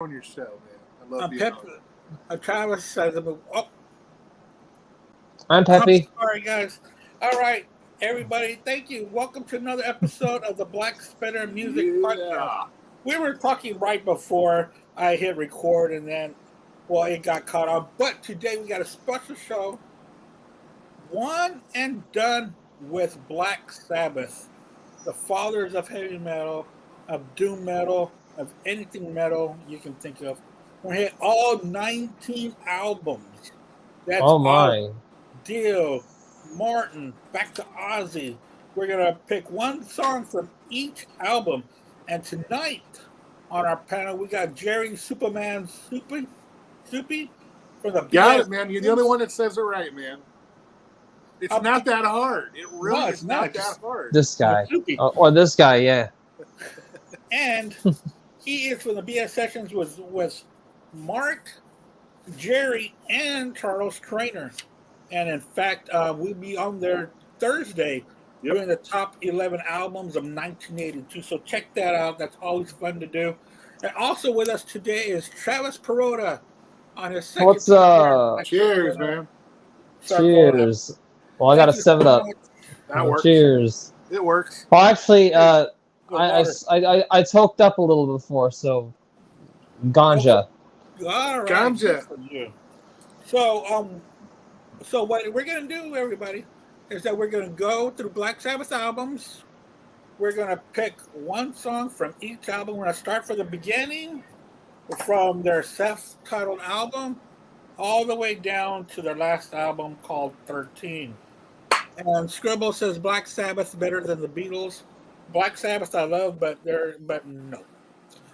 on your show, man. I love being Pep, on it. Travis says, "Oh, I'm I'm Peppy. sorry, guys. All right, everybody, thank you. Welcome to another episode of the Black SaBBath Music Podcast. Yeah. We were talking right before I hit record, and then, well, it got caught on. But today we got a special show, one and done with Black SaBBath, the fathers of heavy metal, of doom metal, of anything metal you can think of. We hit all 19 albums. That's Oh all. my. Dio, Martin, back to Ozzy. We're gonna pick one song from each album, and tonight on our panel we got Jerry Superman Soupy from the Got BS. it, man. You're the only one that says it right, man. It's not that hard. It really No, is it's not not. that hard. This guy. Soupy. Or this guy, yeah. And he is from the BS Sessions with Mark, Jerry, and Charles Trainer. And in fact, we'll be on there Thursday doing the top 11 albums of 1982. So check that out. That's always fun to do. And also with us today is Travis Perota on his second. What's up? Cheers, man. Cheers. Well, I got to 7-Up. That works. Cheers. It works. Well, actually, I toked up a little before, so ganja. All right. Ganja. So what we're gonna do, everybody, is that we're gonna go through Black Sabbath albums. We're gonna pick one song from each album. We're gonna start from the beginning, from their self-titled album, all the way down to their last album called 13. And Scribble says Black Sabbath better than the Beatles. Black Sabbath I love, but no.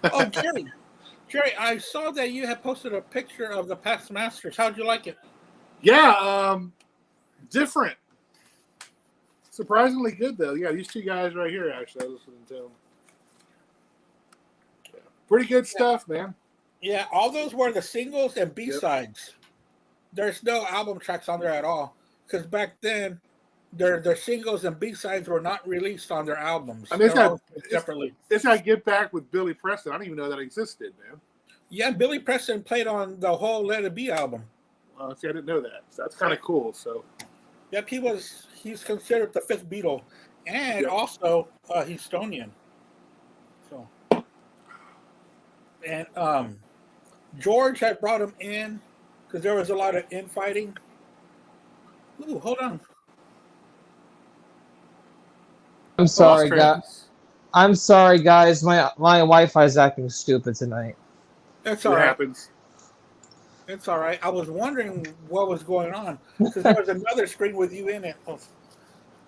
Oh, Jerry, I saw that you had posted a picture of the Past Masters. How'd you like it? Yeah, different. Surprisingly good, though. Yeah, these two guys right here, actually, I was listening to them. Yeah. Pretty good stuff, man. Yeah, all those were the singles and B-sides. Yep. There's no album tracks on there at all. Because back then, their singles and B-sides were not released on their albums. I mean, separately. It's got Get Back with Billy Preston. I didn't even know that existed, man. Yeah, Billy Preston played on the whole Let It Be album. See, I didn't know that. So that's kind of cool. So, yep, he's considered the fifth Beatle, and also Estonian. So, and George had brought him in because there was a lot of infighting. Ooh, hold on. I'm sorry, guys. I'm sorry, guys. My Wi-Fi's acting stupid tonight. That's all right. Happens. It's all right. I was wondering what was going on because there was another screen with you in it.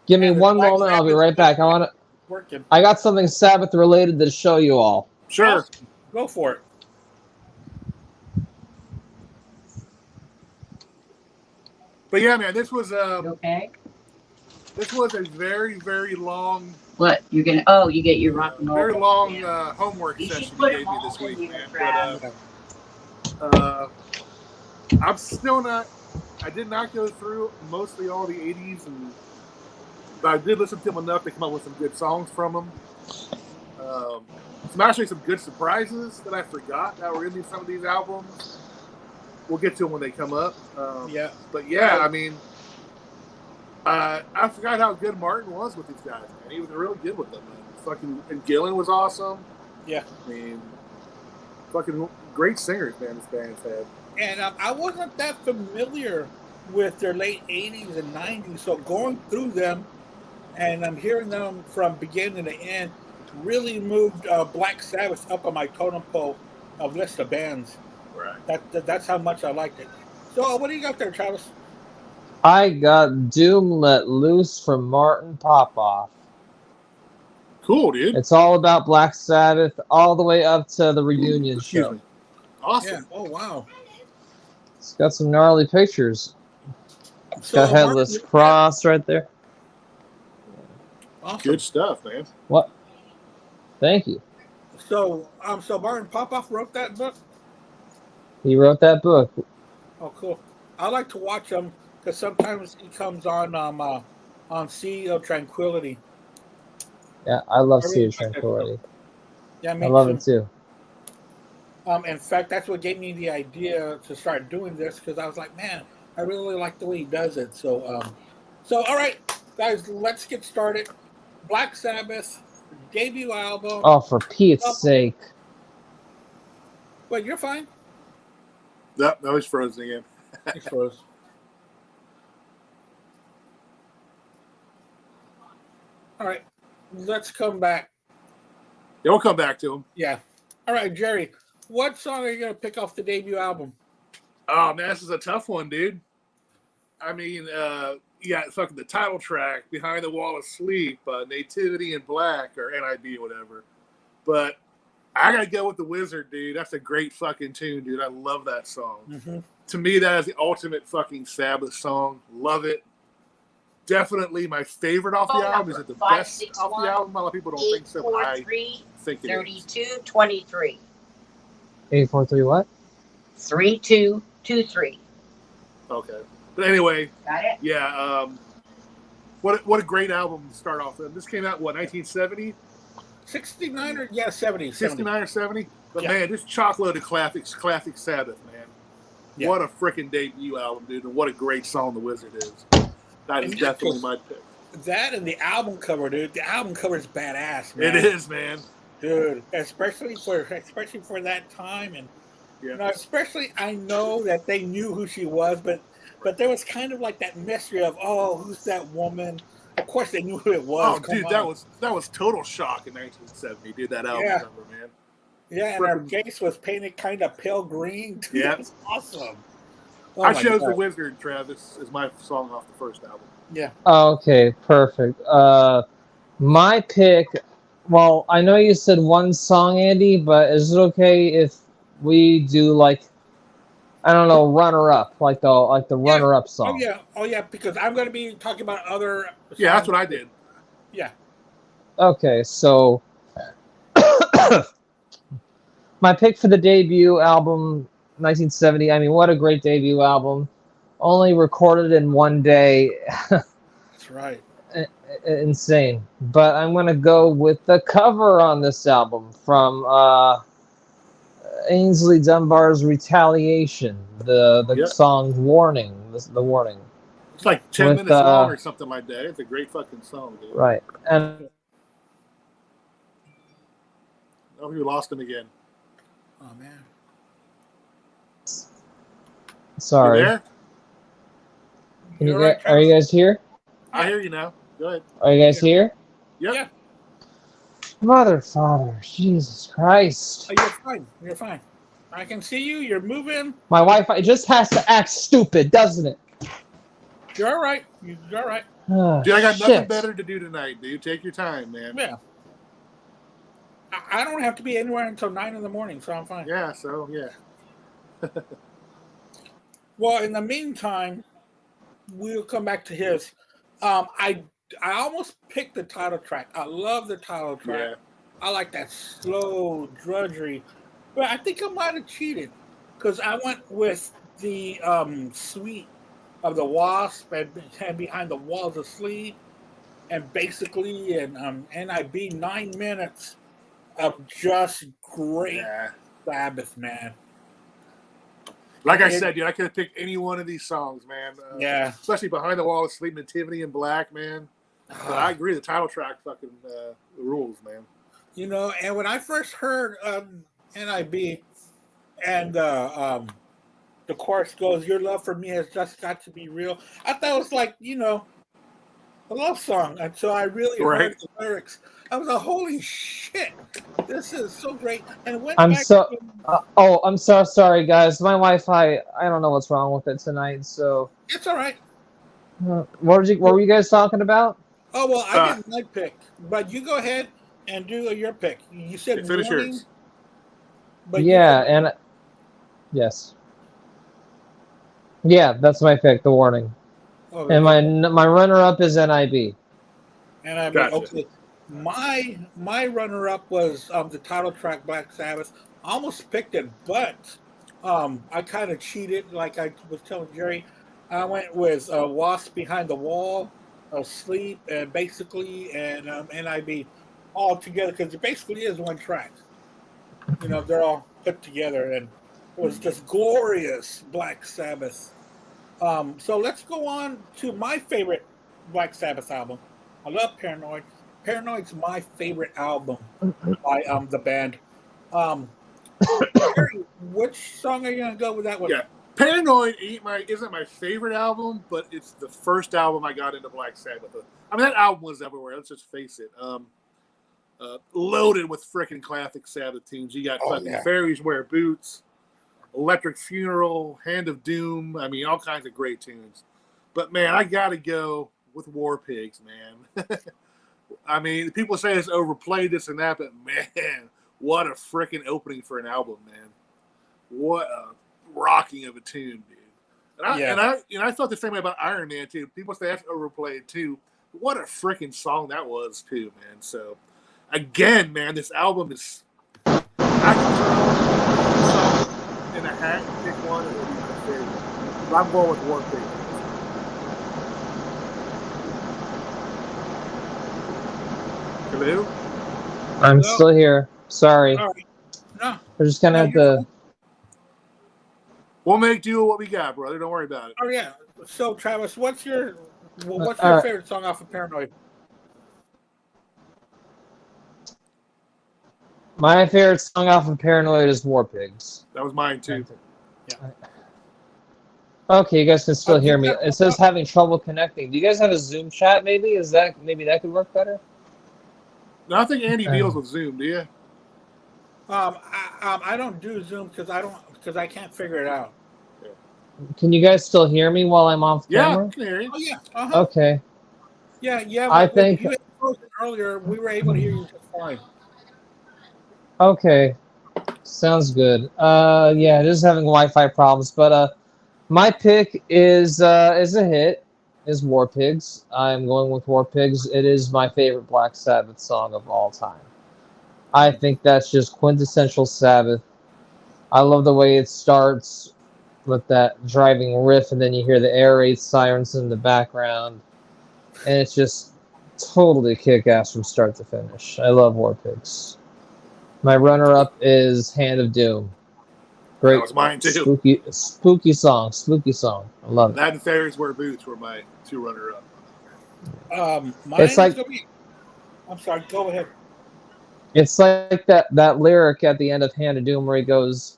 Give me one moment. I'll be right back. I got something Sabbath related to show you all. Sure. Awesome. Go for it. But yeah, man, this was okay. This was a very, very long. What you're gonna? Oh, you get your rock and roll. Very long homework session you gave me this week, man. But I'm still not. I did not go through mostly all the '80s, but I did listen to them enough to come up with some good songs from them. Some actually some good surprises that I forgot that were in some of these albums. We'll get to them when they come up. But yeah, I mean, I forgot how good Martin was with these guys, man. He was really good with them, man. And Gillan was awesome. Yeah. I mean, fucking great singers, man, this band's had. And I wasn't that familiar with their late 80s and 90s, so going through them, and I'm hearing them from beginning to end, really moved Black Sabbath up on my totem pole of list of bands. Right. That's how much I liked it. So what do you got there, Travis? I got Doom Let Loose from Martin Popoff. Cool, dude. It's all about Black Sabbath all the way up to the reunion show. Me. Awesome. Yeah. Oh, wow. It's got some gnarly pictures. It's got Headless Cross right there. Awesome. Good stuff, man. What? Thank you. So Martin Popoff wrote that book? He wrote that book. Oh, cool. I like to watch him because sometimes he comes on Sea of Tranquility. Yeah, I love Sea of Tranquility. Yeah, I love it too. In fact, that's what gave me the idea to start doing this because I was like, man, I really like the way he does it. So, all right, guys, let's get started. Black Sabbath debut album. Oh, for Pete's sake! But you're fine. Yep, no, he's frozen again. He's frozen. All right, let's come back. Yeah, we'll come back to him. Yeah. All right, Jerry, what song are you going to pick off the debut album? Oh, man, this is a tough one, dude. I mean, yeah, fucking the title track, Behind the Wall of Sleep, Nativity in Black, or NIB, whatever. But I got to go with The Wizard, dude. That's a great fucking tune, dude. I love that song. Mm-hmm. To me, that is the ultimate fucking Sabbath song. Love it. Definitely my favorite off the album. Is it the best off the album? A lot of people don't think so, but I think it is. 3223. 843 what? 3223. Okay. But anyway, Got it? yeah, what a great album to start off with. This came out, what, 1970? 69 or, yeah, 70. 69 or 70? But Yeah. man, this chocolate of classic Sabbath, man. Yeah. What a freaking debut album, dude, and what a great song The Wizard is. That is definitely my pick. That and the album cover, dude. The album cover is badass, man. It is, man. Dude, especially for that time, and Yeah. you know, especially I know that they knew who she was, but there was kind of like that mystery of, oh, who's that woman? Of course, they knew who it was. Oh, dude, that was total shock in 1970, dude. That album Yeah. cover, man. Yeah, and her face was painted kind of pale green. Dude, Yeah. That was awesome. Oh I my chose God. The Wizard, Travis, as my song off the first album. Yeah. Okay, perfect. My pick. Well, I know you said one song, Andy, but is it okay if we do like, I don't know, runner-up, like the runner-up song? Oh yeah, because I'm going to be talking about other. Yeah, that's songs. what I did. Yeah. Okay, so my pick for the debut album, 1970. I mean, what a great debut album! Only recorded in one day. That's right. Insane. But I'm gonna go with the cover on this album from Ainsley Dunbar's Retaliation. The Yep. song Warning. The Warning. It's like 10 With, minutes long or something like that. It's a great fucking song, dude. Right. And Oh, we lost him again. Oh man. sorry. You there? Are you guys here? I hear you now. Go ahead. Are you guys here? Yep. Yeah. Mother, Father, Jesus Christ. Oh, you're fine. You're fine. I can see you. You're moving. My Wi-Fi just has to act stupid, doesn't it? You're all right. You're all right. Dude, I got nothing Shit. better to do tonight, dude. Take your time, man. Yeah. I don't have to be anywhere until 9 in the morning, so I'm fine. Yeah, so, yeah. Well, in the meantime, we'll come back to his. I almost picked the title track. I love the title track. Yeah. I like that slow drudgery. But I think I might have cheated because I went with the suite of the Wasp and Behind the Walls of Sleep, and basically an NIB 9 minutes of just great Sabbath, man. Like I said, dude, I could have picked any one of these songs, man. Yeah. Especially Behind the Wall of Sleep, Nativity in Black, man. But I agree, the title track fucking rules, man. You know, and when I first heard NIB and the chorus goes, "Your love for me has just got to be real," I thought it was like, you know, a love song until I really heard the lyrics. I was like, holy shit, this is so great. And it went I'm back so to, I'm so sorry, guys. My Wi-Fi, I don't know what's wrong with it tonight. So it's all right. what were you guys talking about? Oh well, I did my pick, but you go ahead and do your pick. You said Finish Warning, yours. But and yes, yeah, that's my pick. The Warning, okay. and my runner-up is NIB. And I mean, Gotcha. okay, my runner-up was the title track, Black Sabbath. I almost picked it, but I kind of cheated, like I was telling Jerry. I went with Wasp Behind the Wall of Sleep, and basically, and NIB all together because it basically is one track. You know, they're all put together, and it was just glorious Black Sabbath. So let's go on to my favorite Black Sabbath album. I love Paranoid. Paranoid's my favorite album by the band. Um, Harry, which song are you gonna go with that one? Yeah, Paranoid isn't my favorite album, but it's the first album I got into Black Sabbath with. I mean, that album was everywhere. Let's just face it. Loaded with freaking classic Sabbath tunes. You got fucking Fairies Wear Boots, Electric Funeral, Hand of Doom. I mean, all kinds of great tunes. But man, I gotta go with War Pigs, man. I mean, people say it's overplayed, this and that, but man, what a freaking opening for an album, man. What a rocking of a tune, dude. And I thought the same way about Iron Man too. People say that's overplayed too. What a freaking song that was too, man. So again, man, this album is I can throw a song in a hat and pick one and it'll be my favorite. But I'm going with War Pigs. Hello? I'm still here. Sorry. All right. No. We're just gonna have to. We'll make do with what we got, brother. Don't worry about it. Oh yeah. So Travis, what's your favorite song off of Paranoid? My favorite song off of Paranoid is War Pigs. That was mine too. Yeah. Okay, you guys can still hear me. It says having trouble connecting. Do you guys have a Zoom chat? Maybe maybe that could work better. No, I think Andy deals with Zoom. Do you? I don't do Zoom because I can't figure it out. Can you guys still hear me while I'm off camera? Yeah, I can hear you. Oh yeah. Uh-huh. Okay. Yeah. I think you had posted earlier, we were able to hear you just fine. Okay. Sounds good. Yeah, just having Wi-Fi problems, but my pick is a hit. Is War Pigs. I'm going with War Pigs. It is my favorite Black Sabbath song of all time. I think that's just quintessential Sabbath. I love the way it starts with that driving riff, and then you hear the air raid sirens in the background, and it's just totally kick-ass from start to finish. I love War Pigs. My runner-up is Hand of Doom. Great. That was mine too. Spooky song. I love it. That and Fairies Wear Boots were my two runner-up. It's like, I'm sorry, go ahead. It's like that lyric at the end of Hand of Doom where he goes,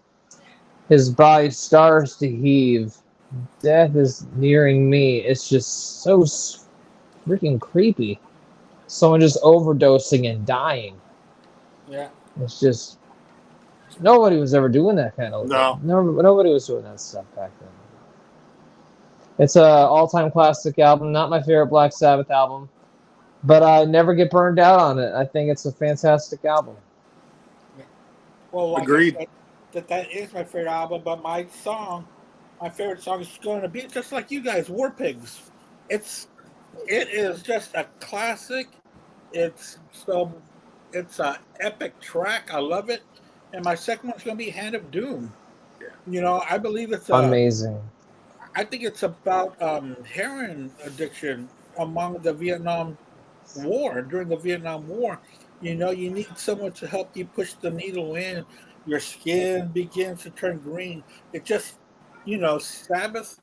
his body starts to heave. Death is nearing me. It's just so freaking creepy. Someone just overdosing and dying. Yeah. It's just... Nobody was ever doing that kind of stuff. Nobody was doing that stuff back then. It's an all-time classic album. Not my favorite Black Sabbath album. But I never get burned out on it. I think it's a fantastic album. Well, like agreed. That is my favorite album, but my favorite song is going to be just like you guys, War Pigs. It is just a classic. It's an epic track. I love it. And my second one's going to be Hand of Doom. Yeah. You know, I believe it's amazing. I think it's about heroin addiction among the Vietnam War. During the Vietnam War, you know, you need someone to help you push the needle in. Your skin begins to turn green. It just, you know, Sabbath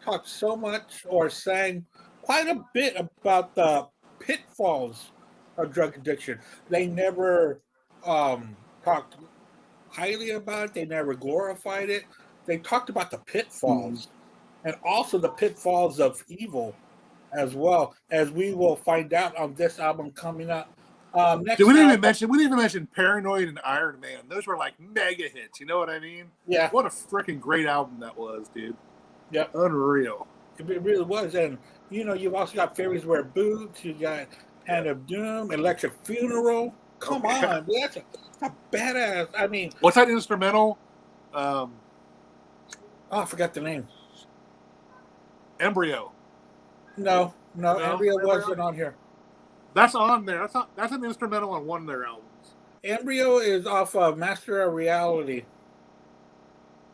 talked so much or sang quite a bit about the pitfalls of drug addiction. They never talked highly about it. They never glorified it. They talked about the pitfalls and also the pitfalls of evil as well, as we will find out on this album coming up. We didn't even mention Paranoid and Iron Man. Those were like mega hits. You know what I mean? Yeah. What a freaking great album that was, dude. Yeah. Unreal. It really was. And, you know, you've also got Fairies Wear Boots. You got Hand of Doom, Electric Funeral. Come on. That's a badass. I mean. What's that instrumental? I forgot the name. Embryo. No, Embryo wasn't on here. That's on there. That's an instrumental on one of their albums. Embryo is off of Master of Reality.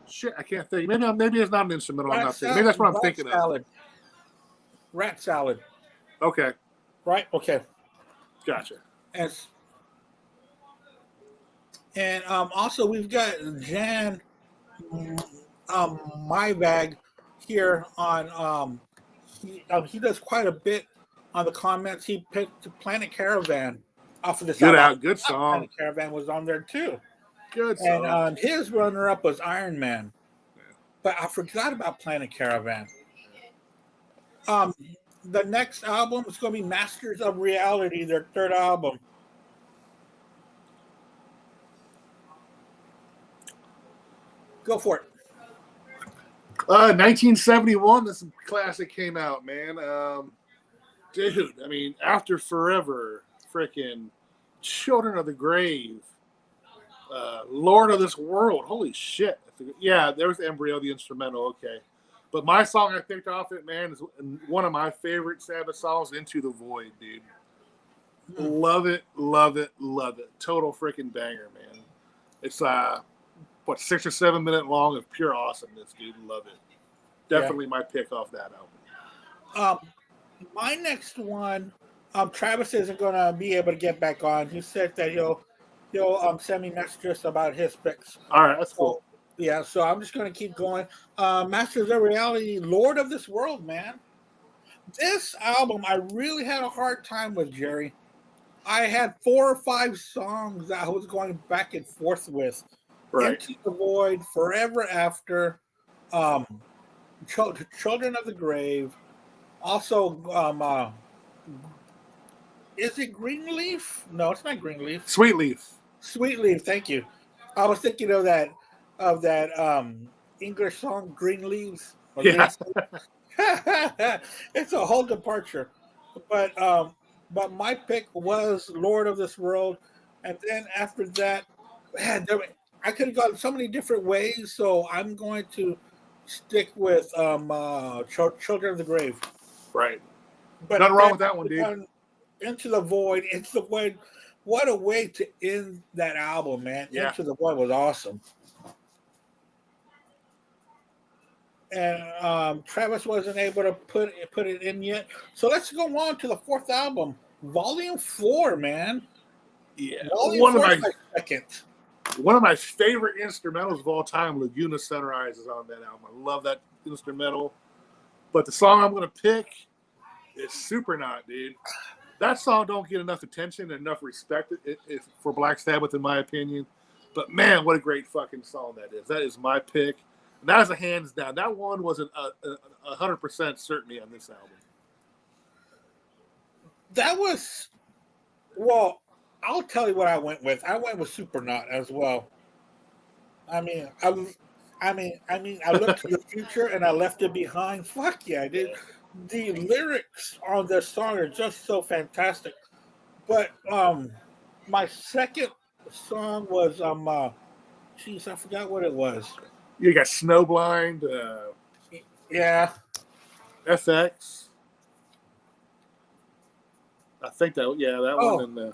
Shit, I can't think. Maybe it's not an instrumental. I'm not thinking. Maybe that's what I'm thinking of. Rat Salad. Okay. Right. Okay. Gotcha. And also we've got Jan my bag here on he does quite a bit on the comments. He picked Planet Caravan off of this album. Good song. Planet Caravan was on there too. Good song. And his runner-up was Iron Man. But I forgot about Planet Caravan. The next album is going to be Masters of Reality, their third album. Go for it. 1971, this classic came out, man. Dude, I mean, After Forever, freaking Children of the Grave, Lord of this World. Holy shit. Yeah, there was Embryo, the instrumental, okay. But my song I picked off it, man, is one of my favorite Sabbath songs, Into the Void, dude. Love it, love it, love it. Total freaking banger, man. It's, 6 or 7 minute long of pure awesomeness, dude. Love it. Definitely my pick off that album. My next one, Travis isn't going to be able to get back on. He said that he'll send me messages about his picks. All right, that's cool. Yeah, so I'm just going to keep going. Masters of Reality, Lord of this World, man. This album, I really had a hard time with, Jerry. I had 4 or 5 songs that I was going back and forth with. Right. Into the Void, Forever After, Children of the Grave. Also, is it Greenleaf? No, it's not Greenleaf. Sweetleaf. Sweetleaf, thank you. I was thinking of that English song Green Leaves. Yeah. It's a whole departure. But my pick was Lord of this World. And then after that, man, I could have gone so many different ways, so I'm going to stick with Children of the Grave. Right. But nothing wrong with that one, dude. Into the Void. What a way to end that album, man. Yeah. Into the Void was awesome. And Travis wasn't able to put it in yet. So let's go on to the 4th album, Volume 4, man. Yeah. Volume 4 is my second. One of my favorite instrumentals of all time, Laguna Sunrise, is on that album. I love that instrumental. But the song I'm going to pick is Supernaut, dude. That song don't get enough attention and enough respect for Black Sabbath, in my opinion. But, man, what a great fucking song that is. That is my pick. And that is a hands down. That one wasn't 100% certainty on this album. That was, well, I'll tell you what I went with. I went with Supernaut as well. I mean, I looked to the future and I left it behind. Fuck yeah, dude. The lyrics on this song are just so fantastic. But my second song was geez, I forgot what it was. You got Snowblind. Yeah. FX. I think that one in there.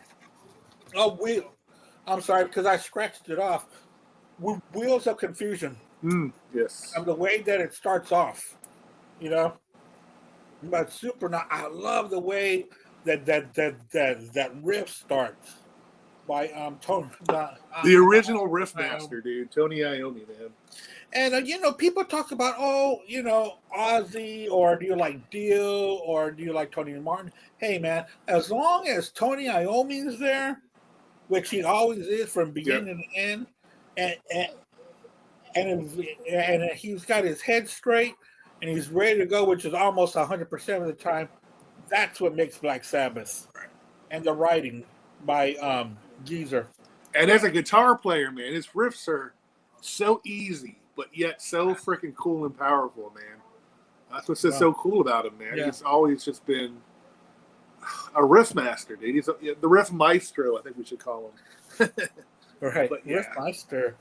Oh, I'm sorry, because I scratched it off. Wheels of Confusion. Yes. And the way that it starts off, you know. But Supernaut, I love the way that riff starts by Tony. The original riff master, dude, Tony Iommi, man. And people talk about, Ozzy, or do you like Dio, or do you like Tony Martin? Hey, man, as long as Tony Iommi is there, which he always is from beginning to end, and he's got his head straight and he's ready to go, which is almost 100% of the time, that's what makes Black Sabbath. And the writing by Geezer. And as a guitar player, man, his riffs are so easy, but yet so freaking cool and powerful, man. That's what's just so cool about him, man. Yeah. He's always just been a riff master, dude. He's the riff maestro, I think we should call him. Right, riff master.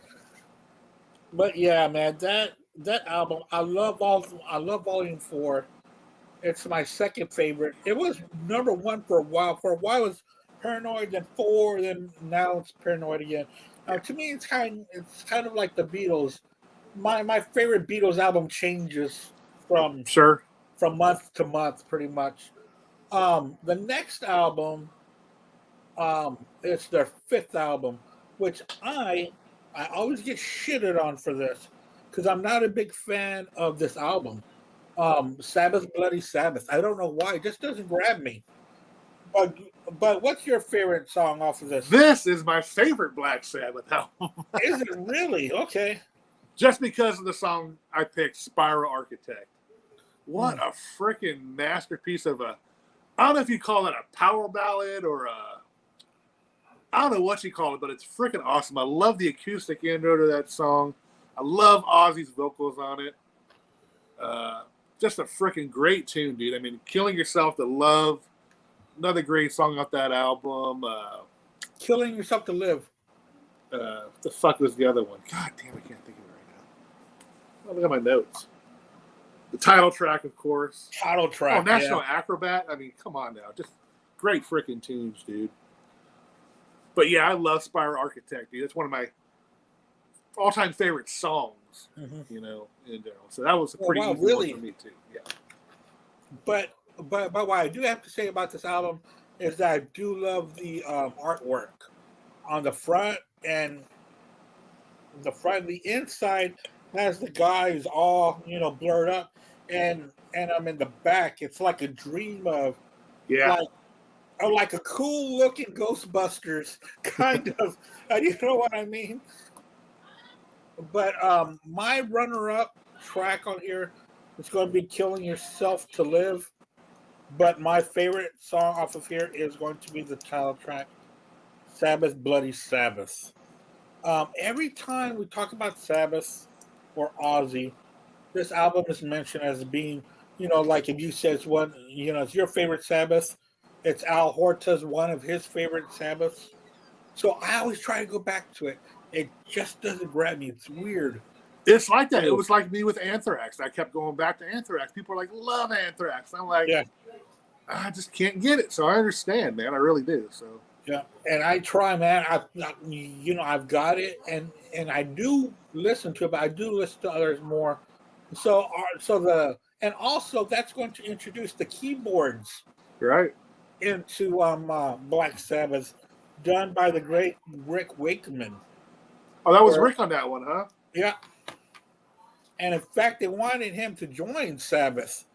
But yeah, man, that album, I love Volume 4. It's my second favorite. It was number 1 for a while. For a while, it was Paranoid, then 4, then now it's Paranoid again. To me, it's kind of like the Beatles. My favorite Beatles album changes from month to month, pretty much. The next album, it's their 5th album, which I always get shitted on for this because I'm not a big fan of this album. Sabbath, Bloody Sabbath. I don't know why. It just doesn't grab me. But what's your favorite song off of this? This is my favorite Black Sabbath album. Is it really? Okay. Just because of the song I picked, Spiral Architect. What a freaking masterpiece of a, I don't know if you call it a power ballad or I don't know what you call it, but it's freaking awesome. I love the acoustic intro to that song. I love Ozzy's vocals on it. Just a freaking great tune, dude. I mean, Killing Yourself to Love, another great song off that album. Killing Yourself to Live. What the fuck was the other one? God damn, I can't think of it right now. Oh, look at my notes. The title track, of course. Title track. Oh, National Acrobat. I mean, come on now. Just great freaking tunes, dude. But yeah, I love Spiral Architect, dude. It's one of my all-time favorite songs, you know, in general. So that was a pretty easy one for me, too. Yeah. But what I do have to say about this album is that I do love the artwork on the front and the inside has the guys all, you know, blurred up, and I'm in the back. It's like a dream of, like a cool looking Ghostbusters kind of. You know what I mean? But my runner-up track on here is going to be "Killing Yourself to Live." But my favorite song off of here is going to be the title track, "Sabbath, Bloody Sabbath." Every time we talk about Sabbath or Ozzy, this album is mentioned as being, you know, like if you said it's one, you know, it's your favorite Sabbath, it's Al Horta's one of his favorite Sabbaths. So I always try to go back to it. It just doesn't grab me. It's weird. It's like that. It was like me with Anthrax. I kept going back to Anthrax. People are like, love Anthrax. I'm like, I just can't get it. So I understand, man. I really do. So yeah, and I try, man. I've got it, and I do listen to it, but I do listen to others more. So and also that's going to introduce the keyboards, right, into Black Sabbath, done by the great Rick Wakeman. Oh, that was Rick on that one, huh? Yeah. And in fact, they wanted him to join Sabbath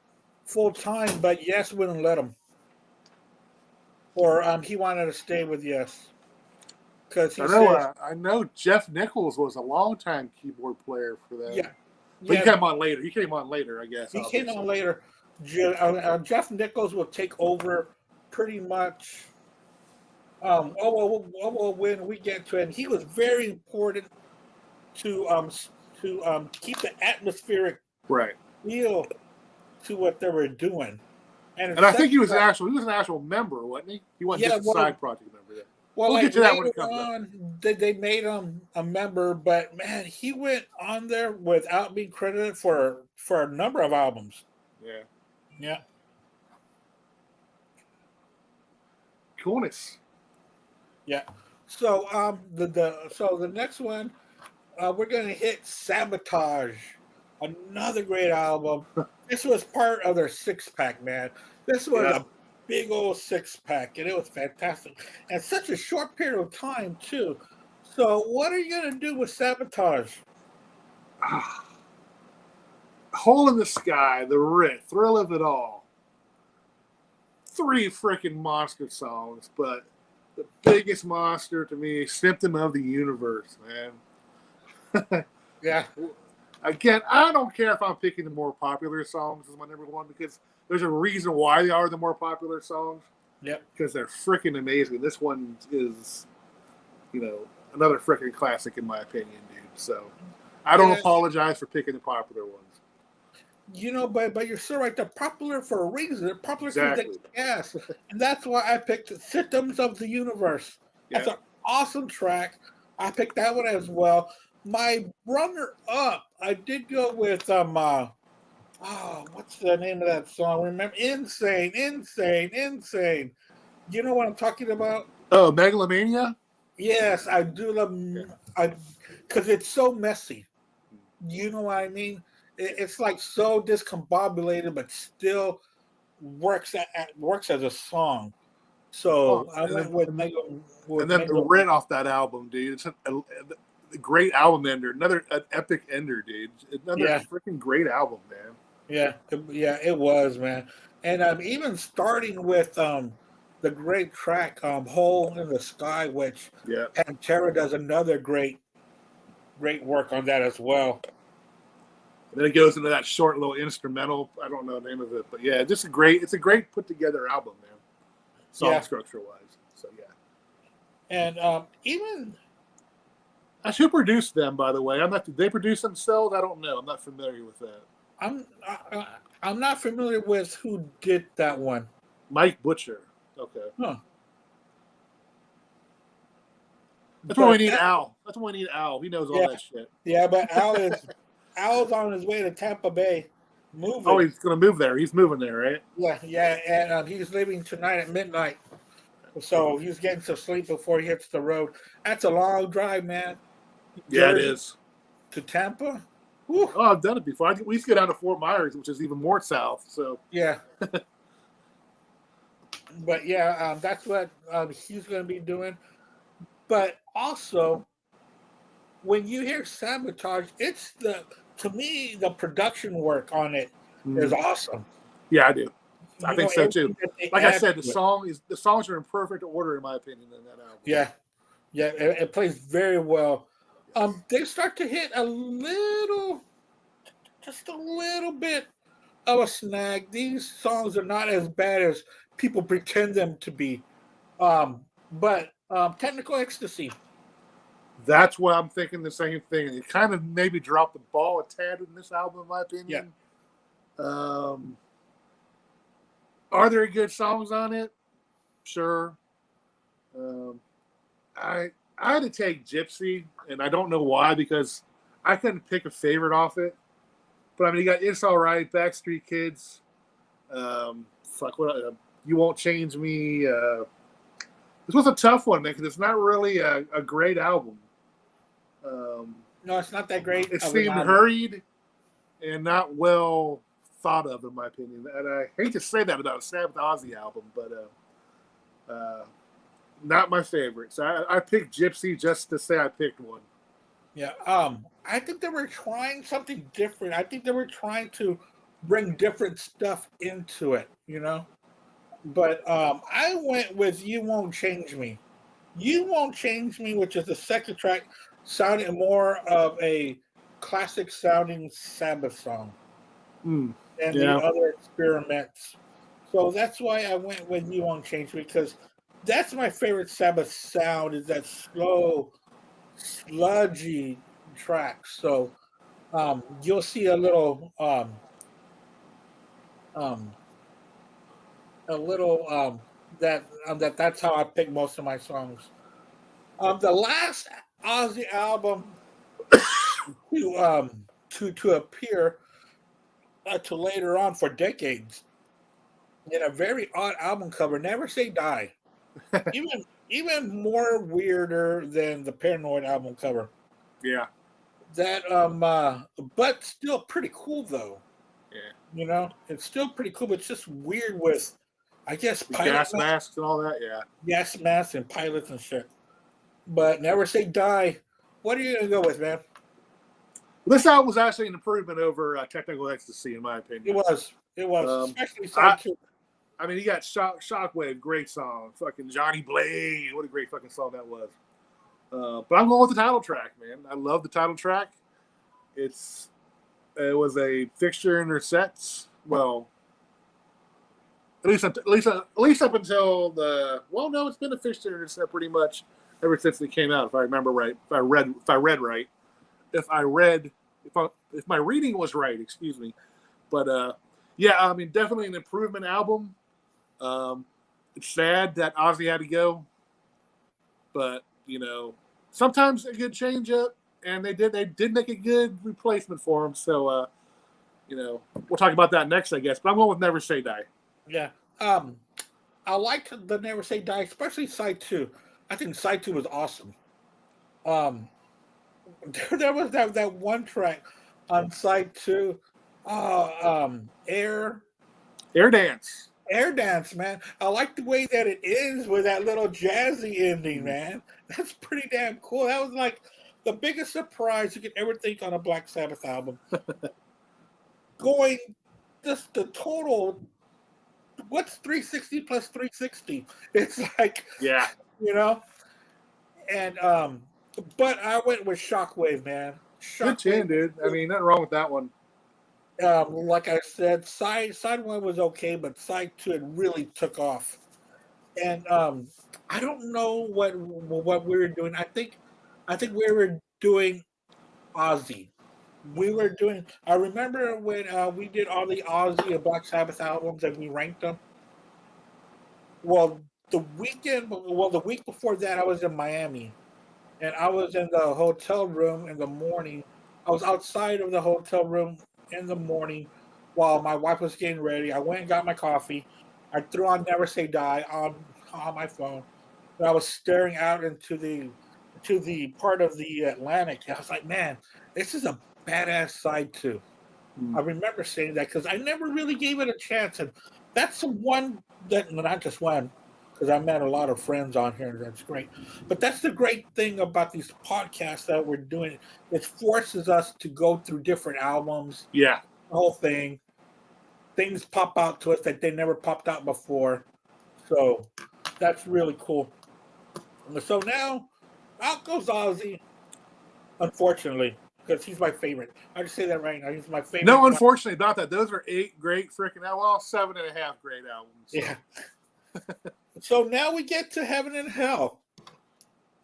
full time, but Yes wouldn't let him. Or he wanted to stay with Yes. Because I know Jeff Nichols was a longtime keyboard player for that. Yeah. But he came on later, I guess. He came on later. Jeff Nichols will take over pretty much. When we get to it, he was very important to keep the atmospheric feel to what they were doing. And I think he was an actual member, wasn't he? He wasn't just a side project member. Yeah. Well, we'll like get to that when it comes on, they made him a member, but man, he went on there without being credited for a number of albums. Yeah. Yeah. Coolness. Yeah. So the next one, we're gonna hit Sabotage, another great album. This was part of their 6-pack, man. This was a big old 6-pack, and it was fantastic. And such a short period of time too. So what are you gonna do with Sabotage? Hole in the Sky, The Writ, Thrill of It All. 3 freaking monster songs, but the biggest monster to me, Symptom of the Universe, man. Yeah. Again, I don't care if I'm picking the more popular songs as my number one, because there's a reason why they are the more popular songs. Yep. Because they're freaking amazing. This one is, another freaking classic in my opinion, dude. So I don't apologize for picking the popular ones. But you're so right. They're popular for a reason. They're popular because they ass. And that's why I picked Symptoms of the Universe. That's an awesome track. I picked that one as well. My runner-up, I did go with what's the name of that song? Remember, Insane. You know what I'm talking about? Oh, Megalomania? Yes, I do love, because it's so messy. You know what I mean? It's like so discombobulated, but still works as a song. So Oh, I went with and then the Red off that album, dude. It's a great album ender. An epic ender, dude. Another freaking great album, man. Yeah, it was, man. And even starting with the great track "Hole in the Sky," which Pantera does another great work on that as well. And then it goes into that short little instrumental. I don't know the name of it, but yeah, it's a great put together album, man. Song structure wise. So yeah. And even who produced them, by the way? Did they produce themselves? I don't know. I'm not familiar with that. I'm not familiar with who did that one. Mike Butcher. Okay. Huh. That's why we need Al. That's why we need Al. He knows all that shit. Yeah, but Al's on his way to Tampa Bay. Moving. Oh, he's going to move there. He's moving there, right? Yeah, and he's leaving tonight at midnight. So he's getting some sleep before he hits the road. That's a long drive, man. Yeah, it is. To Tampa? Whew. Oh, I've done it before. We used to go down to Fort Myers, which is even more south. So yeah. But yeah, that's what he's going to be doing. But also, when you hear Sabotage, to me, the production work on it is awesome. Yeah, I do. I think so too. Like I said, the songs are in perfect order, in my opinion, in that album. Yeah, it plays very well. They start to hit just a little bit of a snag. These songs are not as bad as people pretend them to be. But Technical Ecstasy. That's what I'm thinking. The same thing. It kind of maybe dropped the ball a tad in this album, in my opinion. Yeah. Are there good songs on it? Sure. I had to take Gypsy, and I don't know why, because I couldn't pick a favorite off it. But I mean, you got It's All Right, Backstreet Kids, You Won't Change Me. This was a tough one, man, because it's not really a great album. No, it's not that great. It seemed hurried and not well thought of, in my opinion. And I hate to say that about a Sabbath Ozzy album, but not my favorite. So I picked Gypsy just to say I picked one. Yeah, I think they were trying something different. I think they were trying to bring different stuff into it, you know? But I went with You Won't Change Me. You Won't Change Me, which is the second track, sounded more of a classic sounding Sabbath song than the other experiments. So that's why I went with You Won't Change Me, because that's my favorite Sabbath sound, is that slow, sludgy track. So you'll see a little that's how I pick most of my songs. The last Ozzy album to appear to later on for decades in a very odd album cover, Never Say Die. even more weirder than the Paranoid album cover. Yeah. That but still pretty cool though. Yeah. You know, it's still pretty cool, but it's just weird with, I guess, gas masks and all that. Yeah. Gas masks and pilots and shit. But Never Say Die. What are you gonna go with, man? This album was actually an improvement over Technical Ecstasy, in my opinion. It was, especially side two. I mean, you got Shockwave, great song. Fucking Johnny Blaze, what a great fucking song that was. But I'm going with the title track, man. I love the title track. It was a fixture in their sets. Well, at least up until no, it's been a fixture in their set pretty much ever since they came out. If I remember right, if my reading was right, excuse me. But yeah, I mean, definitely an improvement album. It's sad that Ozzy had to go, but you know, sometimes a good change up, and they did make a good replacement for him. So you know, we'll talk about that next, I guess. But I'm going with Never Say Die. Yeah. I liked the Never Say Die, especially side two. I think side two was awesome. There was that one track on side two, Air Dance. Air Dance, man. I like the way that it is with that little jazzy ending, Mhm. man. That's pretty damn cool. That was like the biggest surprise you could ever think on a Black Sabbath album. Going just the total, what's 360 plus 360? It's like, Yeah. you know, and but I went with Shockwave, man. Good tune, Shockwave, dude. I mean, nothing wrong with that one. like I said, side one was okay, but side two it really took off. And I don't know what we were doing. I think we were doing Ozzy. We were doing. I remember when we did all the Ozzy and Black Sabbath albums and we ranked them. Well, the week before that, I was in Miami, and I was in the hotel room in the morning. I was outside of the hotel room in the morning while my wife was getting ready. I went and got my coffee. I threw on Never Say Die on my phone. And I was staring out into the part of the Atlantic. I was like, man, this is a badass side two. I remember saying that because I never really gave it a chance. And that's the one that, not just one, because I met a lot of friends on here, and that's great. But that's the great thing about these podcasts that we're doing. It forces us to go through different albums, Yeah. the whole thing. Things pop out to us that they never popped out before. So that's really cool. So now, out goes Ozzy, unfortunately, because he's my favorite. I just say that right now. He's my favorite. No, unfortunately about that. Those are 8 great freaking albums. Well, 7.5 great albums. So. Yeah. So now we get to Heaven and Hell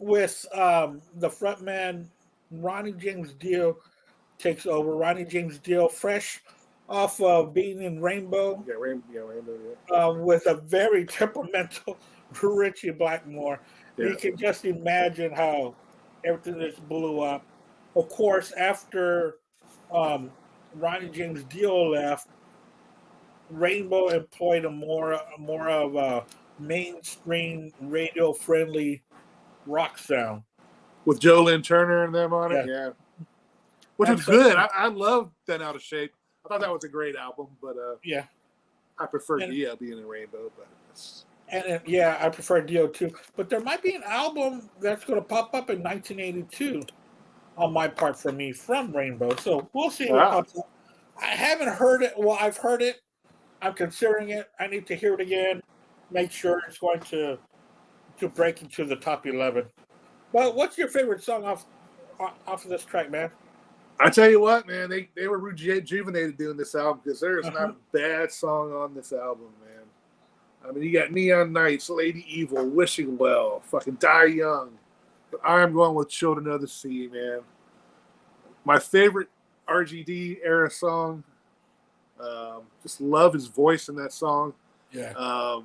with the frontman Ronnie James Dio takes over. Ronnie James Dio, fresh off of being in Rainbow, Rainbow, with a very temperamental Richie Blackmore. Yeah. You can just imagine how everything just blew up. Of course, after Ronnie James Dio left, Rainbow employed a more of a mainstream radio friendly rock sound with Joe Lynn Turner and them on it. Yeah. Which was good. I love Then Out of Shape. I thought that was a great album, but yeah, I prefer Dio being in Rainbow. But I prefer Dio too. But there might be an album that's going to pop up in 1982 on my part for me from Rainbow. So we'll see what pops up. I haven't heard it. Well, I've heard it. I'm considering it. I need to hear it again. Make sure it's going to break into the top 11. But what's your favorite song off of this track, man? I tell you what, man, they were rejuvenated doing this album because there is not a bad song on this album, man. I mean, you got Neon Nights, Lady Evil, Wishing Well, fucking Die Young. But I am going with Children of the Sea, man. My favorite RGD era song. Just love his voice in that song. Yeah.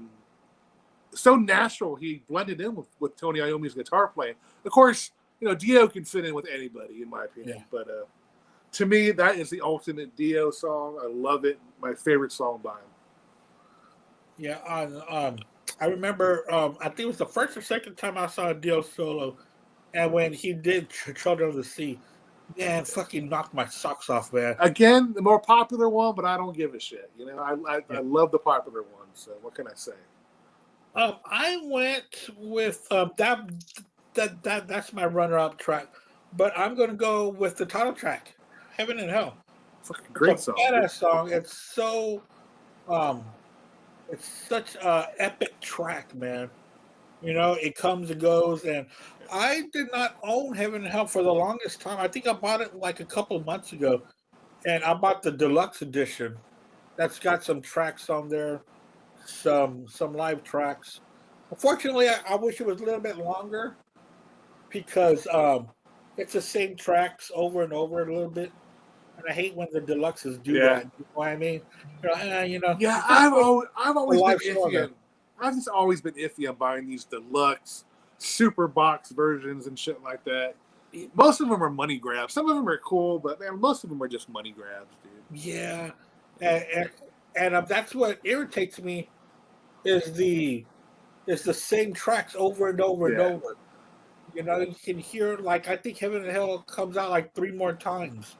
So natural, he blended in with Tony Iommi's guitar playing. Of course, Dio can fit in with anybody, in my opinion. Yeah. But to me, that is the ultimate Dio song. I love it. My favorite song by him. Yeah, I remember, I think it was the first or second time I saw a Dio solo, and when he did Children of the Sea, man, fucking knocked my socks off, man. Again, the more popular one, but I don't give a shit. I love the popular one, so what can I say? I went with that's my runner-up track, but I'm going to go with the title track, Heaven and Hell. Fucking great song. Badass song. It's so, it's such a epic track, man. It comes and goes, and I did not own Heaven and Hell for the longest time. I think I bought it like a couple of months ago, and I bought the deluxe edition. That's got some tracks on there, some live tracks. Unfortunately, I wish it was a little bit longer because it's the same tracks over and over a little bit, and I hate when the deluxes do that. You know what I mean? Yeah, I've always been iffy. I've just always been iffy on buying these deluxe super box versions and shit like that. Most of them are money grabs. Some of them are cool, but man, most of them are just money grabs, dude. Yeah, and that's what irritates me is the same tracks over and over and over. You can hear, like, I think Heaven and Hell comes out like 3 more times.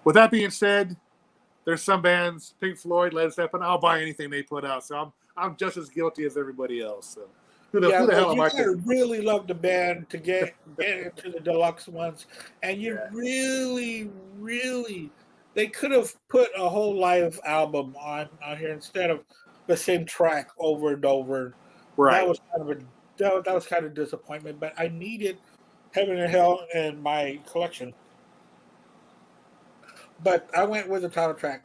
With that being said, there's some bands, Pink Floyd, Led Zeppelin, I'll buy anything they put out. So I'm just as guilty as everybody else. So who the hell am I? You really love the band to get into the deluxe ones, and you really, they could have put a whole live album on here instead of the same track over and over. Right. That was kind of disappointment, but I needed Heaven and Hell in my collection. But I went with the title track.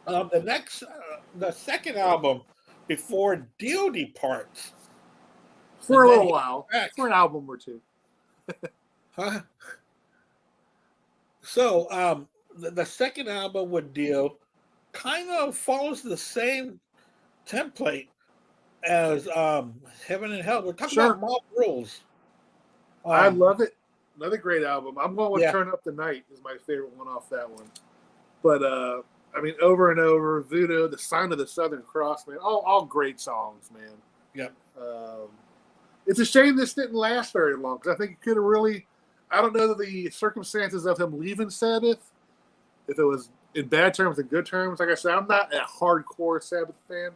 The second album before Dio departs. For a little while. For an album or two. Huh? So, the second album with Dio kind of follows the same template as Heaven and Hell. We're talking about Mob Rules. I love it. Another great album. I'm going with Turn Up the Night is my favorite one off that one. But I mean, Over and Over, Voodoo, The Sign of the Southern Cross, man, all great songs, man. Yep. It's a shame this didn't last very long because I think it could have really. I don't know the circumstances of him leaving Sabbath, if it was in bad terms or good terms. Like I said, I'm not a hardcore Sabbath fan,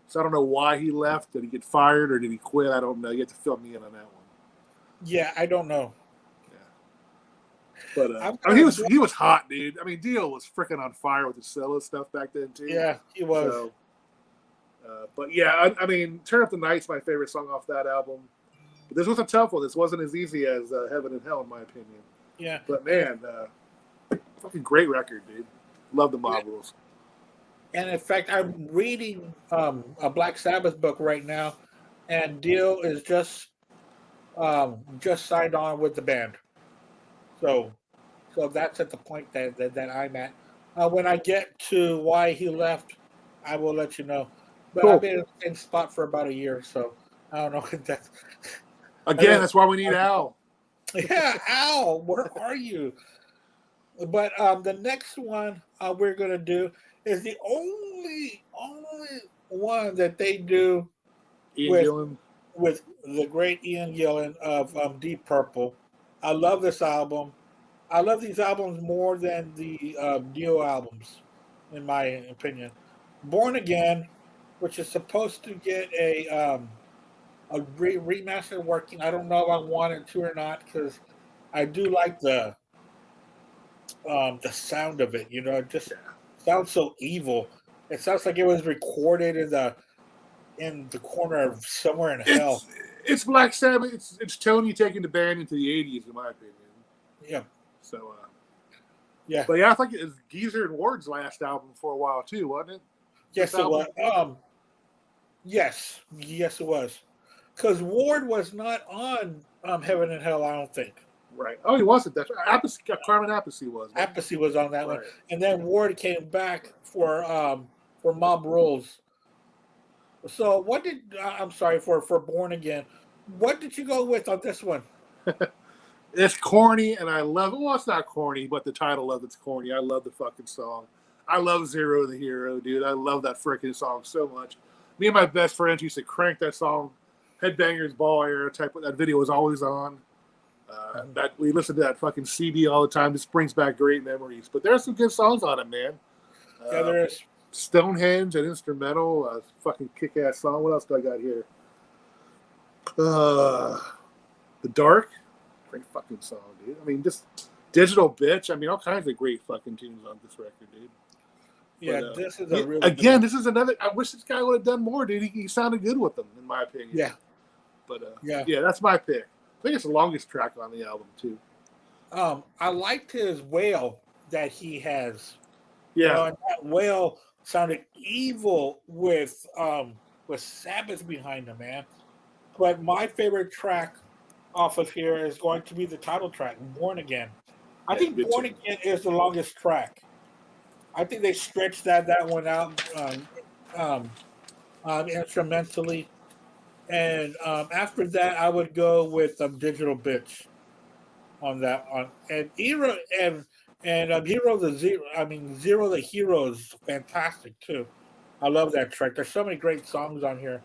so I don't know why he left. Did he get fired or did he quit? I don't know. You have to fill me in on that one. Yeah, I don't know. But I mean, he was hot, dude. I mean, Dio was freaking on fire with the solo stuff back then too. Yeah, he was. So, but yeah, I mean, Turn Up the Night's my favorite song off that album. But this was a tough one. This wasn't as easy as Heaven and Hell, in my opinion. Yeah. But man, fucking great record, dude. Love the Mob Rules. And in fact, I'm reading a Black Sabbath book right now, and Dio is just signed on with the band. So that's at the point that I'm at. When I get to why he left, I will let you know. But Cool. I've been in the same spot for about a year, so I don't know if that's... Again, that's why we need Al. Yeah, Al, where are you? But the next one we're going to do is the only one that they do with the great Ian Gillan of Deep Purple. I love this album. I love these albums more than the Dio albums, in my opinion. Born Again, which is supposed to get a remaster working. I don't know if I want it to or not because I do like the sound of it. You know, it just sounds so evil. It sounds like it was recorded in the corner of somewhere in hell. It's Black Sabbath. It's Tony taking the band into the 80s, in my opinion. Yeah. So, yeah. But yeah, I think it was Geezer and Ward's last album for a while too, wasn't it? Yes, it was. Yes, it was. Because Ward was not on Heaven and Hell, I don't think. Right. Oh, he wasn't. That's right. Carmen Appice was. Appice was on that one, and then Ward came back for Mob Rules. So what did I'm sorry for Born Again? What did you go with on this one? It's corny, and I love it. Well, it's not corny, but the title of it's corny. I love the fucking song. I love Zero the Hero, dude. I love that freaking song so much. Me and my best friends used to crank that song. Headbangers Ball era type. That video was always on. That we listened to that fucking CD all the time. This brings back great memories. But there's some good songs on it, man. Yeah, there is. Stonehenge, an instrumental, fucking kick-ass song. What else do I got here? The Dark, great fucking song, dude. I mean, just Digital Bitch. I mean, all kinds of great fucking tunes on this record, dude. Yeah, but, this is a really again. This is another. I wish this guy would have done more, dude. He sounded good with them, in my opinion. Yeah, but yeah, that's my pick. I think it's the longest track on the album too. I liked his wail that he has. Yeah, you know, and that wail sounded evil with Sabbath behind him, man. But my favorite track off of here is going to be the title track, Born Again. I think Born Again is the longest track. I think they stretched that one out instrumentally. And after that, I would go with Digital Bitch on that one. And Hero the Hero is fantastic too. I love that track. There's so many great songs on here,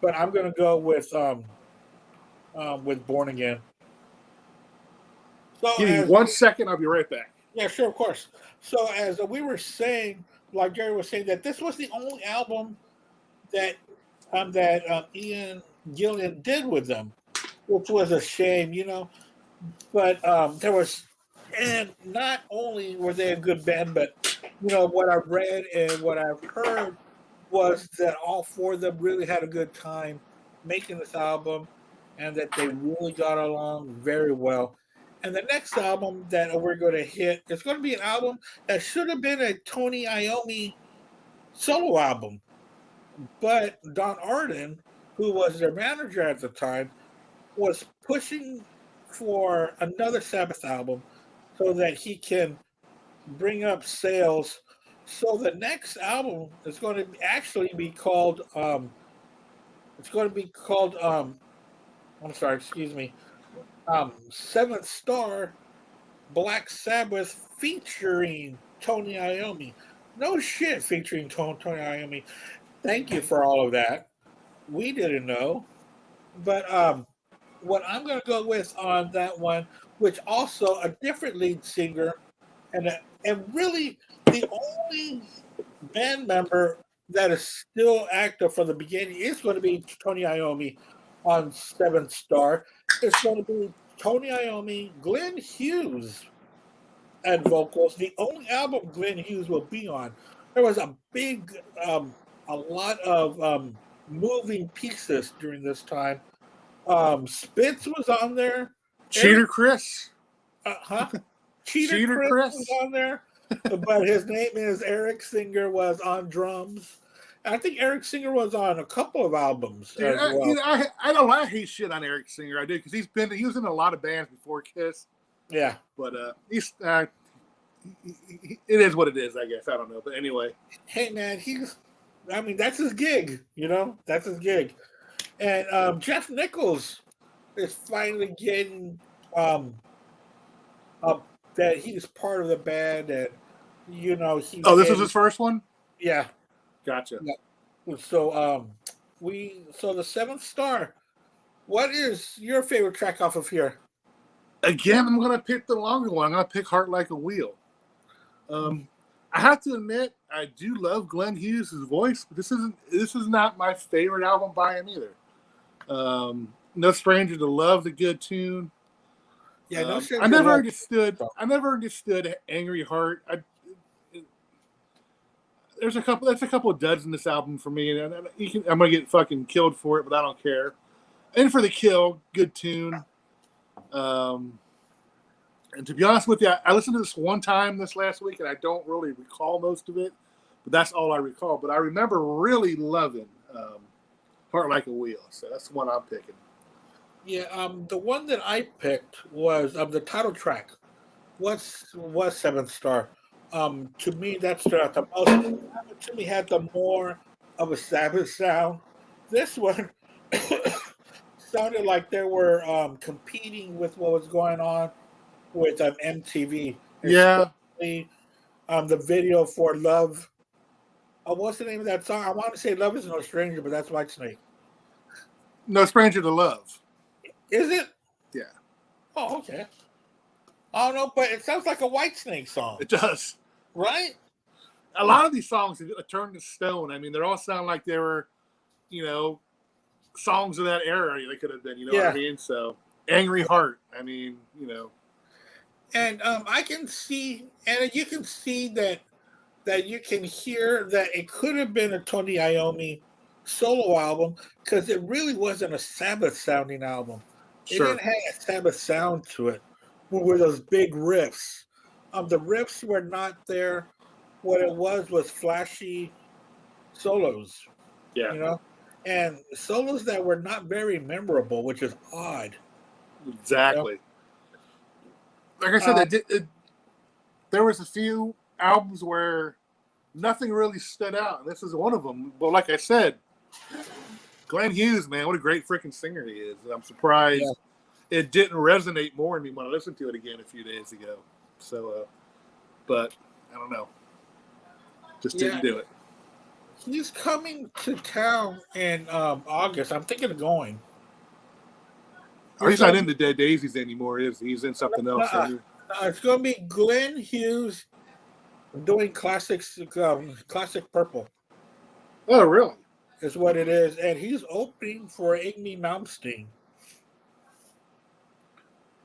but I'm gonna go with Born Again. So give me 1 second. I'll be right back. Yeah, sure, of course. So as we were saying, like Jerry was saying, that this was the only album that Ian Gillan did with them, which was a shame, you know. But there was, and not only were they a good band, but you know what I've read and what I've heard was that all four of them really had a good time making this album, and that they really got along very well. And the next album that we're going to hit is going to be an album that should have been a Tony Iommi solo album, but Don Arden, who was their manager at the time, was pushing for another Sabbath album so that he can bring up sales. So the next album is going to actually be called it's going to be called I'm sorry, excuse me. Seventh Star BLack SaBBath featuring Tony Iommi. No shit, featuring Tony Iommi. Thank you for all of that. We didn't know. But what I'm going to go with on that one, which also a different lead singer, and really the only band member that is still active from the beginning is going to be Tony Iommi on Seventh Star. It's going to be Tony Iommi, Glenn Hughes at vocals. The only album Glenn Hughes will be on. There was a lot of moving pieces during this time. Spitz was on there. Cheater Chris. Cheater Chris was on there, but his name is Eric Singer was on drums. I think Eric Singer was on a couple of albums. Dude, as well. I don't like hate shit on Eric Singer. I do because he was in a lot of bands before Kiss. Yeah, but it is what it is. I guess I don't know, but anyway. Hey man, that's his gig. You know, that's his gig. And Jeff Nichols is finally getting that he's part of the band, and you know he. Oh, this was his first one. Yeah, gotcha. Yeah. So so the Seventh Star. What is your favorite track off of here? Again, I'm gonna pick the longer one. I'm gonna pick "Heart Like a Wheel." I have to admit, I do love Glenn Hughes' voice, but this is not my favorite album by him either. No Stranger to Love, the good tune. Yeah, no I never understood Angry Heart. There's a couple of duds in this album for me, and I'm gonna get fucking killed for it, but I don't care. And for the Kill, good tune. And to be honest with you, I listened to this one time this last week, and I don't really recall most of it, but that's all I recall. But I remember really loving Heart Like a Wheel, so that's the one I'm picking. Yeah, the one that I picked was the title track. Was Seventh Star. To me, that stood out the most. To me, had the more of a Sabbath sound. This one sounded like they were competing with what was going on with MTV. Yeah. The video for Love. What's the name of that song? I want to say Love Is No Stranger, but that's Whitesnake. No Stranger to Love. Is it? Yeah. Oh, okay. I don't know, but it sounds like a Whitesnake song. It does. Right? A lot of these songs have turned to stone. I mean, they all sound like they were, songs of that era. They could have been, what I mean? So, Angry Heart. I mean, And I can see, and you can see that you can hear that it could have been a Tony Iommi solo album because it really wasn't a Sabbath sounding album. Sure. It didn't have a Sabbath sound to it. With those big riffs. The riffs were not there. What it was flashy solos. Yeah. And solos that were not very memorable, which is odd. Exactly. Like I said, there was a few albums where nothing really stood out. This is one of them. But like I said, Glenn Hughes, man, what a great freaking singer he is. I'm surprised it didn't resonate more in me when I listened to it again a few days ago. So, but I don't know. Just didn't do it. He's coming to town in August. I'm thinking of going. Oh, he's not in the Dead Daisies anymore, is he? He's in something else. It's going to be Glenn Hughes doing classics, classic purple Oh, really? is what it is, and he's opening for Amy Malmsteen.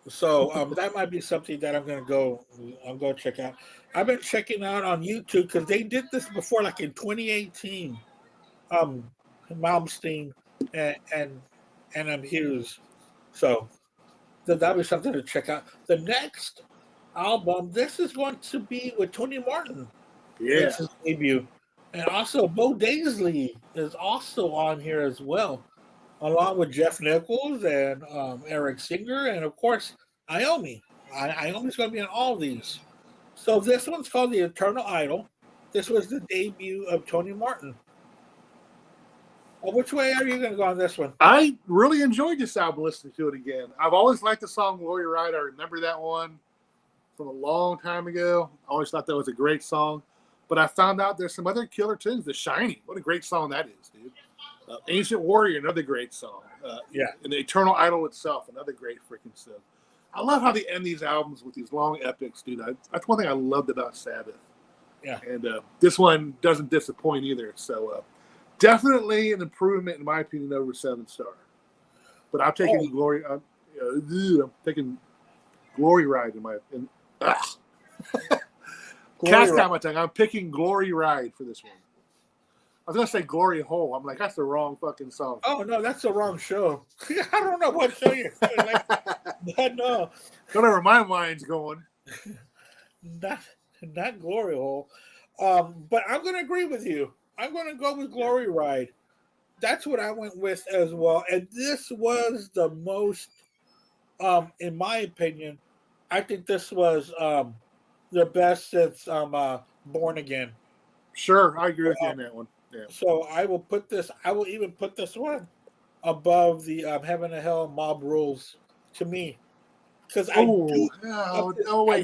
So that might be something that I'm gonna go check out. I've been checking out on YouTube because they did this before, like in 2018. Malmsteen and Hughes. So that'll be something to check out. The next album, this is going to be with Tony Martin. Yeah. It's his debut. And also Bo Daisley is also on here as well, along with Jeff Nichols and Eric Singer, and of course Iommi. Iommi's going to be on all these. So this one's called The Eternal Idol. This was the debut of Tony Martin. Which way are you going to go on this one? I really enjoyed this album listening to it again. I've always liked the song Glory Ride. I remember that one from a long time ago. I always thought that was a great song. But I found out there's some other killer tunes. The Shining. What a great song that is, dude. Ancient Warrior, another great song. Yeah. And The Eternal Idol itself, another great freaking song. I love how they end these albums with these long epics, dude. That's one thing I loved about Sabbath. Yeah. And this one doesn't disappoint either. So definitely an improvement, in my opinion, over 7-star. But I'm taking Glory. I'm taking Glory Ride in my opinion. Cast out my tongue. I'm picking Glory Ride for this one. I was gonna say Glory Hole. I'm like, that's the wrong fucking song. Oh no, that's the wrong show. I don't know what show you're doing. Like, no, Whatever my mind's going. not Glory Hole. But I'm gonna agree with you. I'm gonna go with Glory Ride. That's what I went with as well. And this was the most, in my opinion, I think this was the best since Born Again. Sure, I agree with you on that one. Yeah. So I will even put this one above the Heaven and Hell Mob Rules to me. Because wait,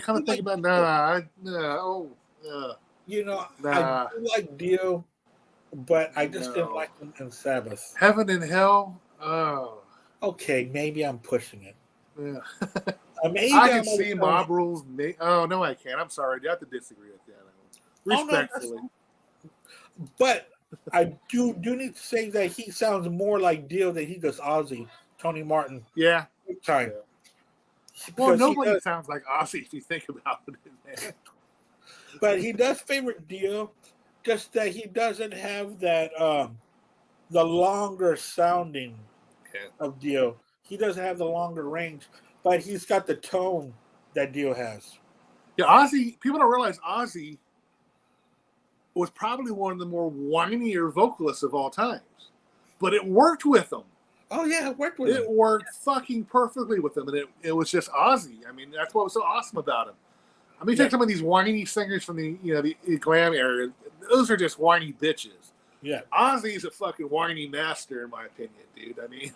kind of think about you know, nah. I do like Dio, but I just didn't like him in Sabbath. Heaven and Hell. Oh, okay, maybe I'm pushing it. yeah. Maybe I can see Mob Rules. Oh no, I can't. I'm sorry. You have to disagree with that. Respectfully, but I do need to say that he sounds more like Dio than he does Ozzy, Tony Martin. Yeah, big time. Well, nobody sounds like Ozzy if you think about it, man. But he does favor Dio, just that he doesn't have that the longer sounding of Dio. He doesn't have the longer range, but he's got the tone that Dio has. Yeah, Ozzy. People don't realize Ozzy was probably one of the more whinier vocalists of all times, but it worked with him. Oh yeah, it worked with him. It worked fucking perfectly with him, and it was just Ozzy. I mean, that's what was so awesome about him. I mean, take some of these whiny singers from the glam era; those are just whiny bitches. Yeah, Ozzy's a fucking whiny master, in my opinion, dude. I mean,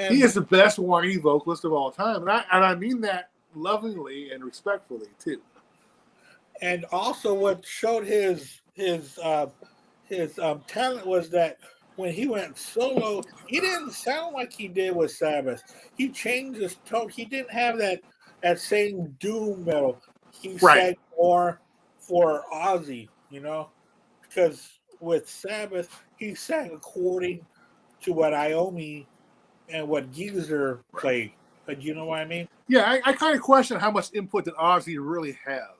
he is the best whiny vocalist of all time, and I mean that lovingly and respectfully too. And also, what showed his talent was that when he went solo, he didn't sound like he did with Sabbath. He changed his tone. He didn't have that same doom metal. He sang more for Ozzy, because with Sabbath, he sang according to what Iommi and what Geezer played. But you know what I mean? Yeah, I kind of question how much input did Ozzy really have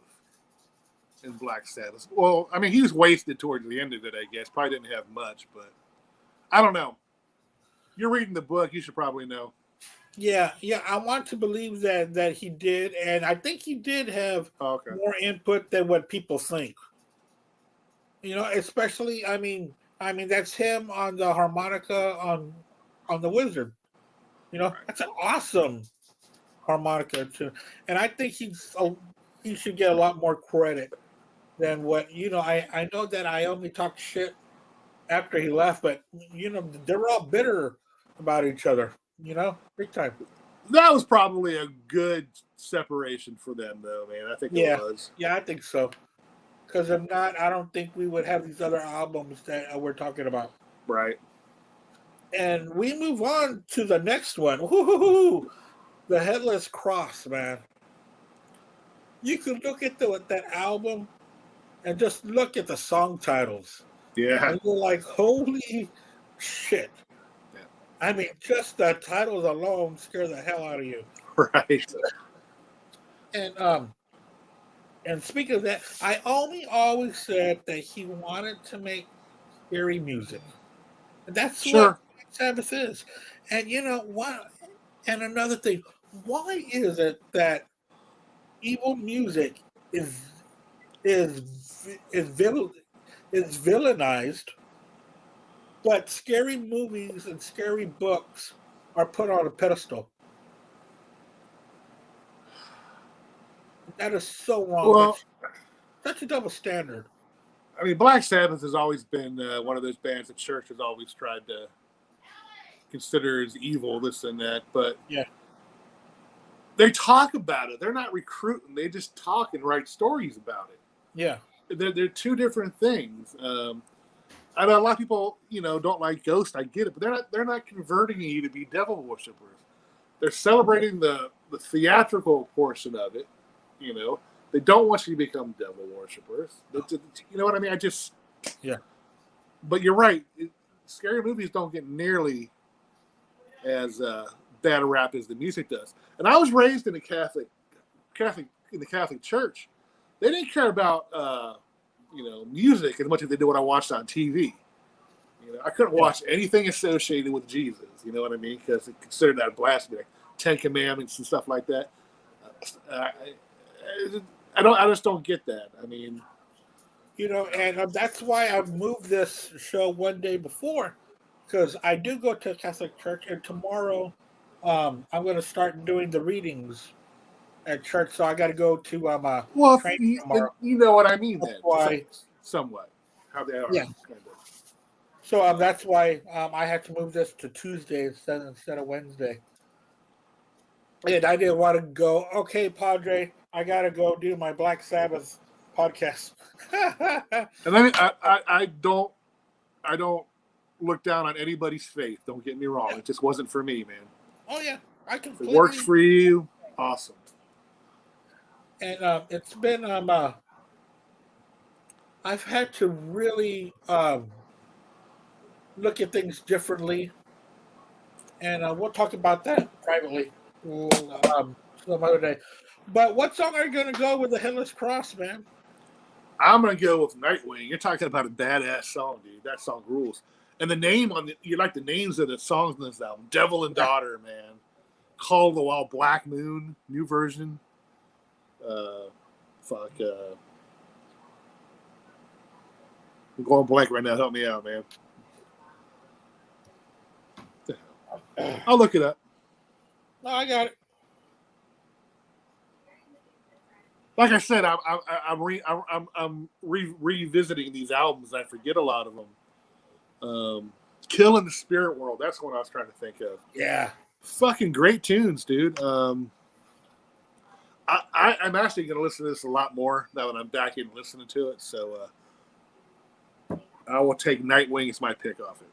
in Black Sabbath. Well, I mean, he was wasted towards the end of it, I guess. Probably didn't have much, but I don't know. You're reading the book. You should probably know. Yeah. I want to believe that he did, and I think he did have more input than what people think. Especially, I mean, that's him on the harmonica on the Wizard. That's an awesome harmonica too, and I think he should get a lot more credit than what I know that I only talked shit after he left, but they were all bitter about each other, big time. That was probably a good separation for them, though, man. I think it was. Yeah, I think so. Because if not, I don't think we would have these other albums that we're talking about. Right. And we move on to the next one. Woo-hoo-hoo-hoo. The Headless Cross, man. you could look at that album and just look at the song titles. Yeah. And you're like, holy shit. Yeah. I mean, just the titles alone scare the hell out of you. Right. And speaking of that, Iommi always said that he wanted to make scary music. And that's Sure. what Black Sabbath is. And you know what? And another thing, why is it that evil music is villainized, but scary movies and scary books are put on a pedestal? That is so wrong. Well, That's such a double standard. I mean, Black Sabbath has always been one of those bands the church has always tried to consider as evil, this and that. But yeah, they talk about it. They're not recruiting. They just talk and write stories about it. Yeah. They're two different things. I know a lot of people, don't like Ghost. I get it, but they're not converting you to be devil worshippers. They're celebrating the theatrical portion of it. They don't want you to become devil worshippers. You know what I mean? Yeah. But you're right. Scary movies don't get nearly as bad a rap as the music does. And I was raised in the Catholic Church. They didn't care about music as much as they did what I watched on TV. I couldn't watch anything associated with Jesus. You know what I mean? Because they considered that blasphemy, like 10 Commandments and stuff like that. I just don't get that. I mean, and that's why I moved this show one day before, because I do go to a Catholic church, and tomorrow I'm going to start doing the readings at church. So I got to go to training tomorrow. You know what I mean? That's then why, somewhat how they are. Yeah. Kind of. So that's why I had to move this to Tuesday instead of Wednesday. And I didn't want to go, okay, Padre, I got to go do my Black Sabbath podcast. And then I don't look down on anybody's faith. Don't get me wrong. Yeah. It just wasn't for me, man. Oh, yeah. I completely... If it works for you, awesome. And it's been... I've had to really look at things differently. And we'll talk about that privately some other day. But what song are you going to go with the Headless Cross, man? I'm going to go with Nightwing. You're talking about a badass song, dude. That song rules. And the name you like the names of the songs in this album. Devil and Daughter, man. Call of the Wild, Black Moon, new version. I'm going blank right now. Help me out, man. I'll look it up. No, I got it. Like I said, I'm revisiting these albums. I forget a lot of them. Kill in the Spirit World. That's what I was trying to think of. Yeah. Fucking great tunes, dude. I'm actually going to listen to this a lot more now that I'm back in listening to it. So I will take Nightwing as my pick off it.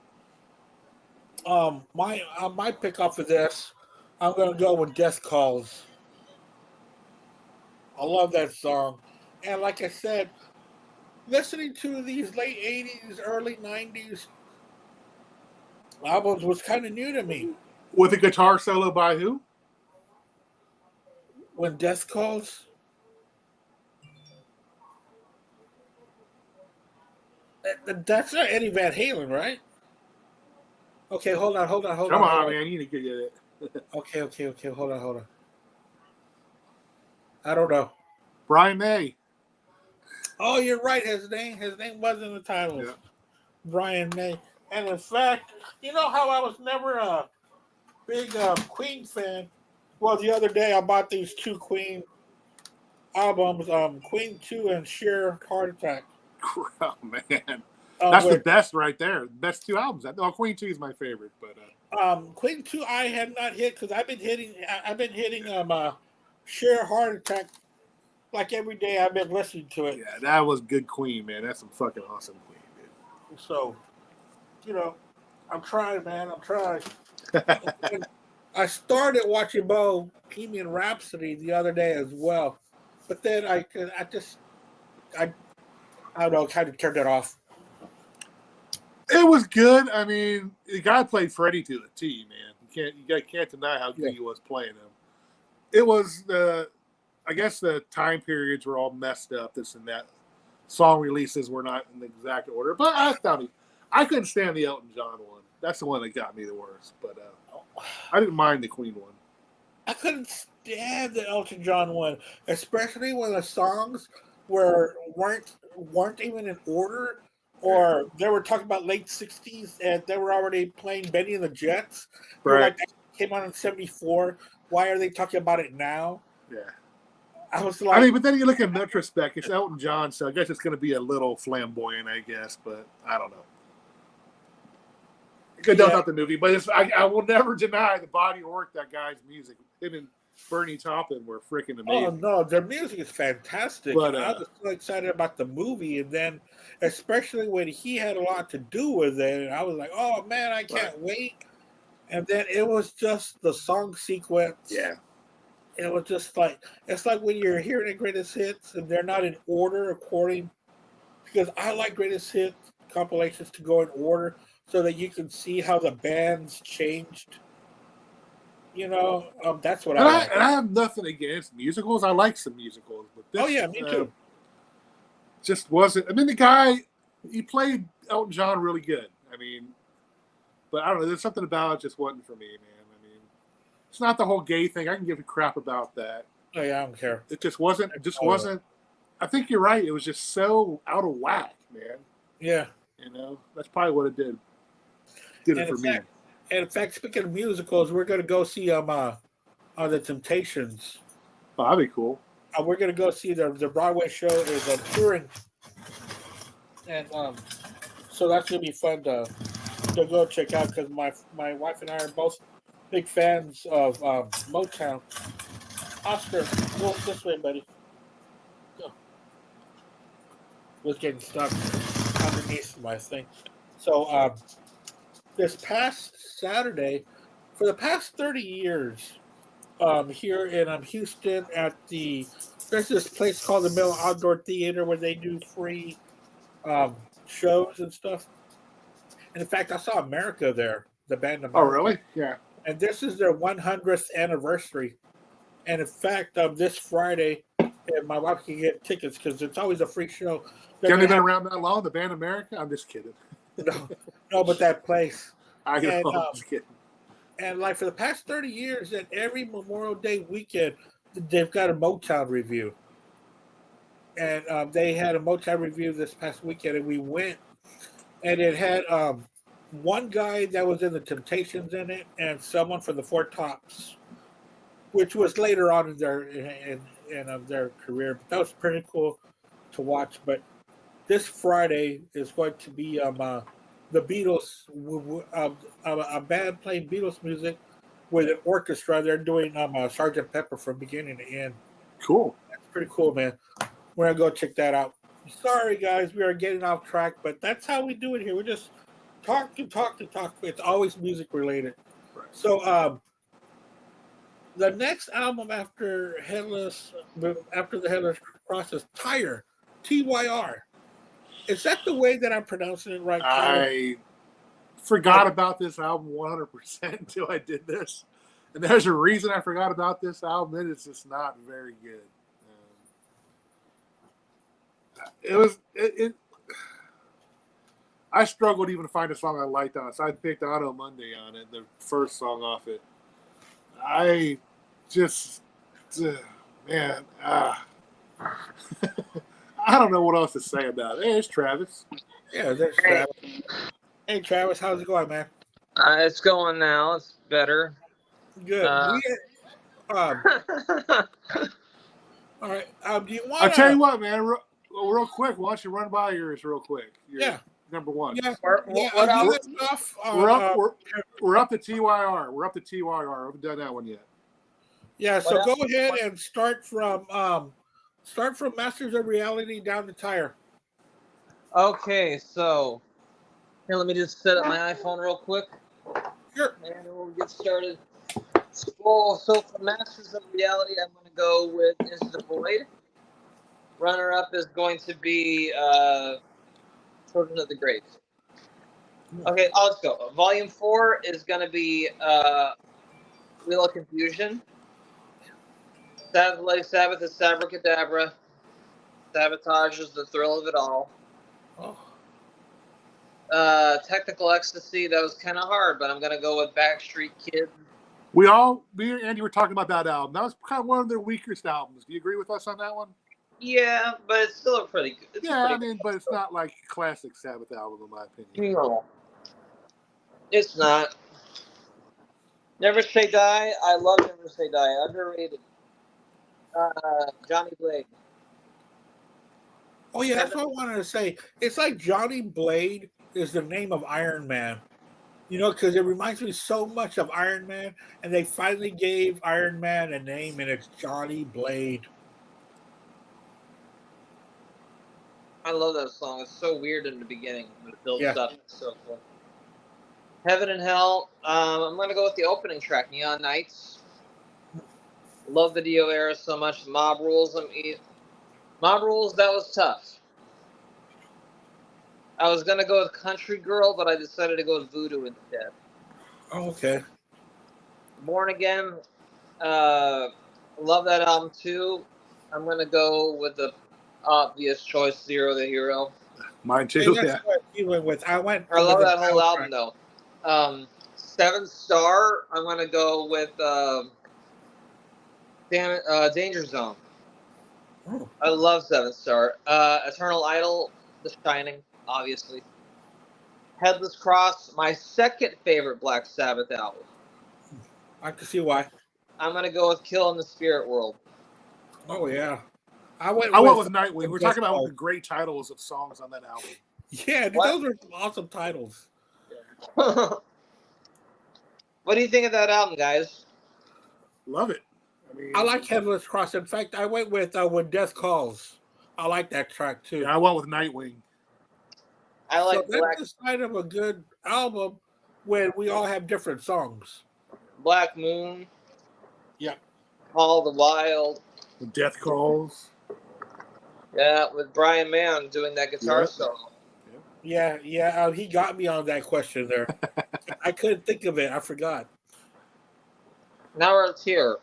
My pick off of this, I'm going to go with Death Calls. I love that song. And like I said, listening to these late 80s, early 90s albums was kind of new to me. With a guitar solo by who? When Death Calls. That's not Eddie Van Halen, right? Okay, hold on. Come on, man. You need to get it. Okay. Hold on. I don't know. Brian May. Oh, you're right. His name was in the title. Yeah. Brian May. And in fact, you know how I was never a big Queen fan? Well, the other day I bought these two Queen albums, Queen 2 and Sheer Heart Attack. Oh, man. That's the best right there. Best two albums. Queen 2 is my favorite, but Queen 2 I had not hit because I've been hitting Sheer Heart Attack like every day. I've been listening to it. Yeah, that was good Queen, man. That's some fucking awesome Queen, dude. So, I'm trying, man. I'm trying. I started watching Bohemian Rhapsody the other day as well. but then I don't know, kind of turned it off. It was good. I mean, the guy played Freddie to the T, man. You can't deny how good he was playing him. It was I guess the time periods were all messed up. This and that. Song releases were not in the exact order, but I couldn't stand the Elton John one. That's the one that got me the worst. But I didn't mind the Queen one. I couldn't stand the Elton John one, especially when the songs weren't even in order, or they were talking about late '60s and they were already playing Benny and the Jets. Right. Like, that came out in '74. Why are they talking about it now? Yeah. I was like, I mean, but then you look in retrospect, it's Elton John, so I guess it's going to be a little flamboyant, I guess, but I don't know. I don't know the movie, but I will never deny the body of work that guy's music. Him and Bernie Taupin were freaking amazing. Oh no, their music is fantastic. But I was so excited about the movie, and then especially when he had a lot to do with it, and I was like, oh man, I can't wait. And then it was just the song sequence. Yeah. It was just like, it's like when you're hearing the greatest hits and they're not in order according, because I like greatest hits compilations to go in order so that you can see how the bands changed. You know, that's what I like. And I have nothing against musicals. I like some musicals, but this, me too. Just wasn't. I mean, the guy, he played Elton John really good. I mean, but I don't know. There's something about it just wasn't for me, man. I mean, it's not the whole gay thing. I can give a crap about that. Oh yeah, I don't care. It just wasn't. It just wasn't. I think you're right. It was just so out of whack, man. Yeah. You know, that's probably what it did. Did it for me. And in fact, speaking of musicals, we're going to go see The Temptations. Oh, that'd be cool. We're going to go see the Broadway show is touring, and so that's going to be fun to go check out because my wife and I are both big fans of Motown. Oscar, go this way, buddy. Go. Was getting stuck underneath my thing. So this past Saturday, for the past 30 years, here in Houston there's this place called the Mill Outdoor Theater where they do free shows and stuff. And in fact, I saw America there, the band America. Oh, really? Yeah. And this is their 100th anniversary. And in fact, this Friday, and my wife can get tickets because it's always a free show. Have they been around that long, the band America? I'm just kidding. No, but that place. I'm just kidding. And like for the past 30 years, at every Memorial Day weekend, they've got a Motown review. And they had a Motown review this past weekend, and we went. And it had one guy that was in the Temptations in it, and someone from the Four Tops, which was later on in their career. But that was pretty cool to watch. But this Friday is going to be the Beatles, a band playing Beatles music with an orchestra. They're doing Sgt. Pepper from beginning to end. Cool. That's pretty cool, man. We're going to go check that out. Sorry, guys, we are getting off track, but that's how we do it here. We just talk to talk. It's always music related. Right. So the next album after the Headless Cross is Tyre, Tyr. Is that the way that I'm pronouncing it right? I forgot about this album 100% until I did this. And there's a reason I forgot about this album. It is just not very good. I struggled even to find a song I liked on it. So I picked Auto Monday on it, the first song off it. I just, man, I don't know what else to say about it. Hey, it's Travis. Yeah, there's Travis. Hey, Travis, how's it going, man? It's going now. It's better. Good. All right. Do you want? I'll tell you what, man. Real quick, why don't you run by yours real quick? Number one. Yeah. We're up to TYR. We're up to TYR. I haven't done that one yet. Yeah. So go ahead and start from Masters of Reality down to Tyre. Okay, so here, let me just set up my iPhone real quick. Sure. And we'll get started. So for Masters of Reality, I'm going to go with Into the Void. Runner-up is going to be Children of the Grave. Okay, let's go. Volume 4 is going to be Wheel of Confusion. BLack SaBBath is Sabracadabra. Sabotage is The Thrill of It All. Oh. Technical Ecstasy, that was kind of hard, but I'm going to go with Backstreet Kids. Me and Andy were talking about that album. That was kind of one of their weakest albums. Do you agree with us on that one? Yeah, but it's still a pretty good. But it's not like a classic Sabbath album, in my opinion. No. It's not. Never Say Die. I love Never Say Die. Underrated. Johnny Blade. Oh yeah, that's what I wanted to say. It's like Johnny Blade is the name of Iron Man. You know, because it reminds me so much of Iron Man, and they finally gave Iron Man a name, and it's Johnny Blade. I love that song. It's so weird in the beginning, but it builds up. It's so cool. Heaven and Hell. I'm going to go with the opening track, Neon Nights. Love the Dio era so much. Mob Rules. Mob Rules, that was tough. I was going to go with Country Girl, but I decided to go with Voodoo instead. Oh, okay. Born Again. Love that album too. I'm going to go with the obvious choice, Zero the Hero. Mine too, Hey, that's what you went with. I love that whole album, though. 7 Star, I'm going to go with Danger Zone. Oh. I love 7 Star. Eternal Idol, The Shining, obviously. Headless Cross, my second favorite BLack SaBBath album. I can see why. I'm going to go with Kill in the Spirit World. Oh, yeah. I went with Nightwing. We're talking about the great titles of songs on that album. Yeah, those are some awesome titles. What do you think of that album, guys? Love it. I like Headless Cross. In fact, I went with When Death Calls. I like that track, too. Yeah, I went with Nightwing. I like that's the sign of a good album when we all have different songs. Black Moon. Yeah. All the Wild. The Death Calls. Yeah, with Brian Mann doing that guitar solo. Yeah, he got me on that question there. I couldn't think of it. I forgot. Now we're on Tier.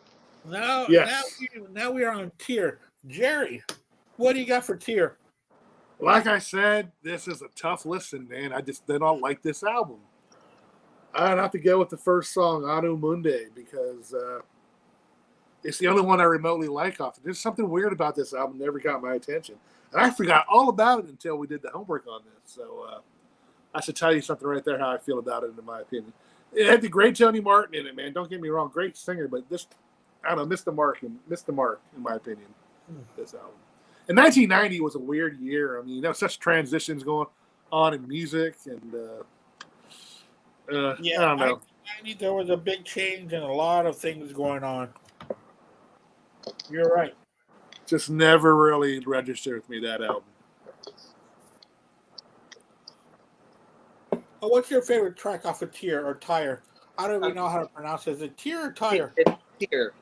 Now we are on Tier. Jerry, what do you got for Tier? Like I said, this is a tough listen, man. I don't like this album. I'd have to go with the first song, Anu Mundi, because it's the only one I remotely like off. There's something weird about this album that never got my attention. And I forgot all about it until we did the homework on this. So I should tell you something right there, how I feel about it, in my opinion. It had the great Tony Martin in it, man. Don't get me wrong, great singer, but this, I don't know, missed the mark, in my opinion, this album. And 1990 was a weird year. I mean, there was such transitions going on in music, and I don't know. 1990, there was a big change and a lot of things going on. You're right. Just never really registered with me, that album. Oh, what's your favorite track off of Tier or Tire? I don't even know how to pronounce it. Is it Tier or Tire? It's Tier.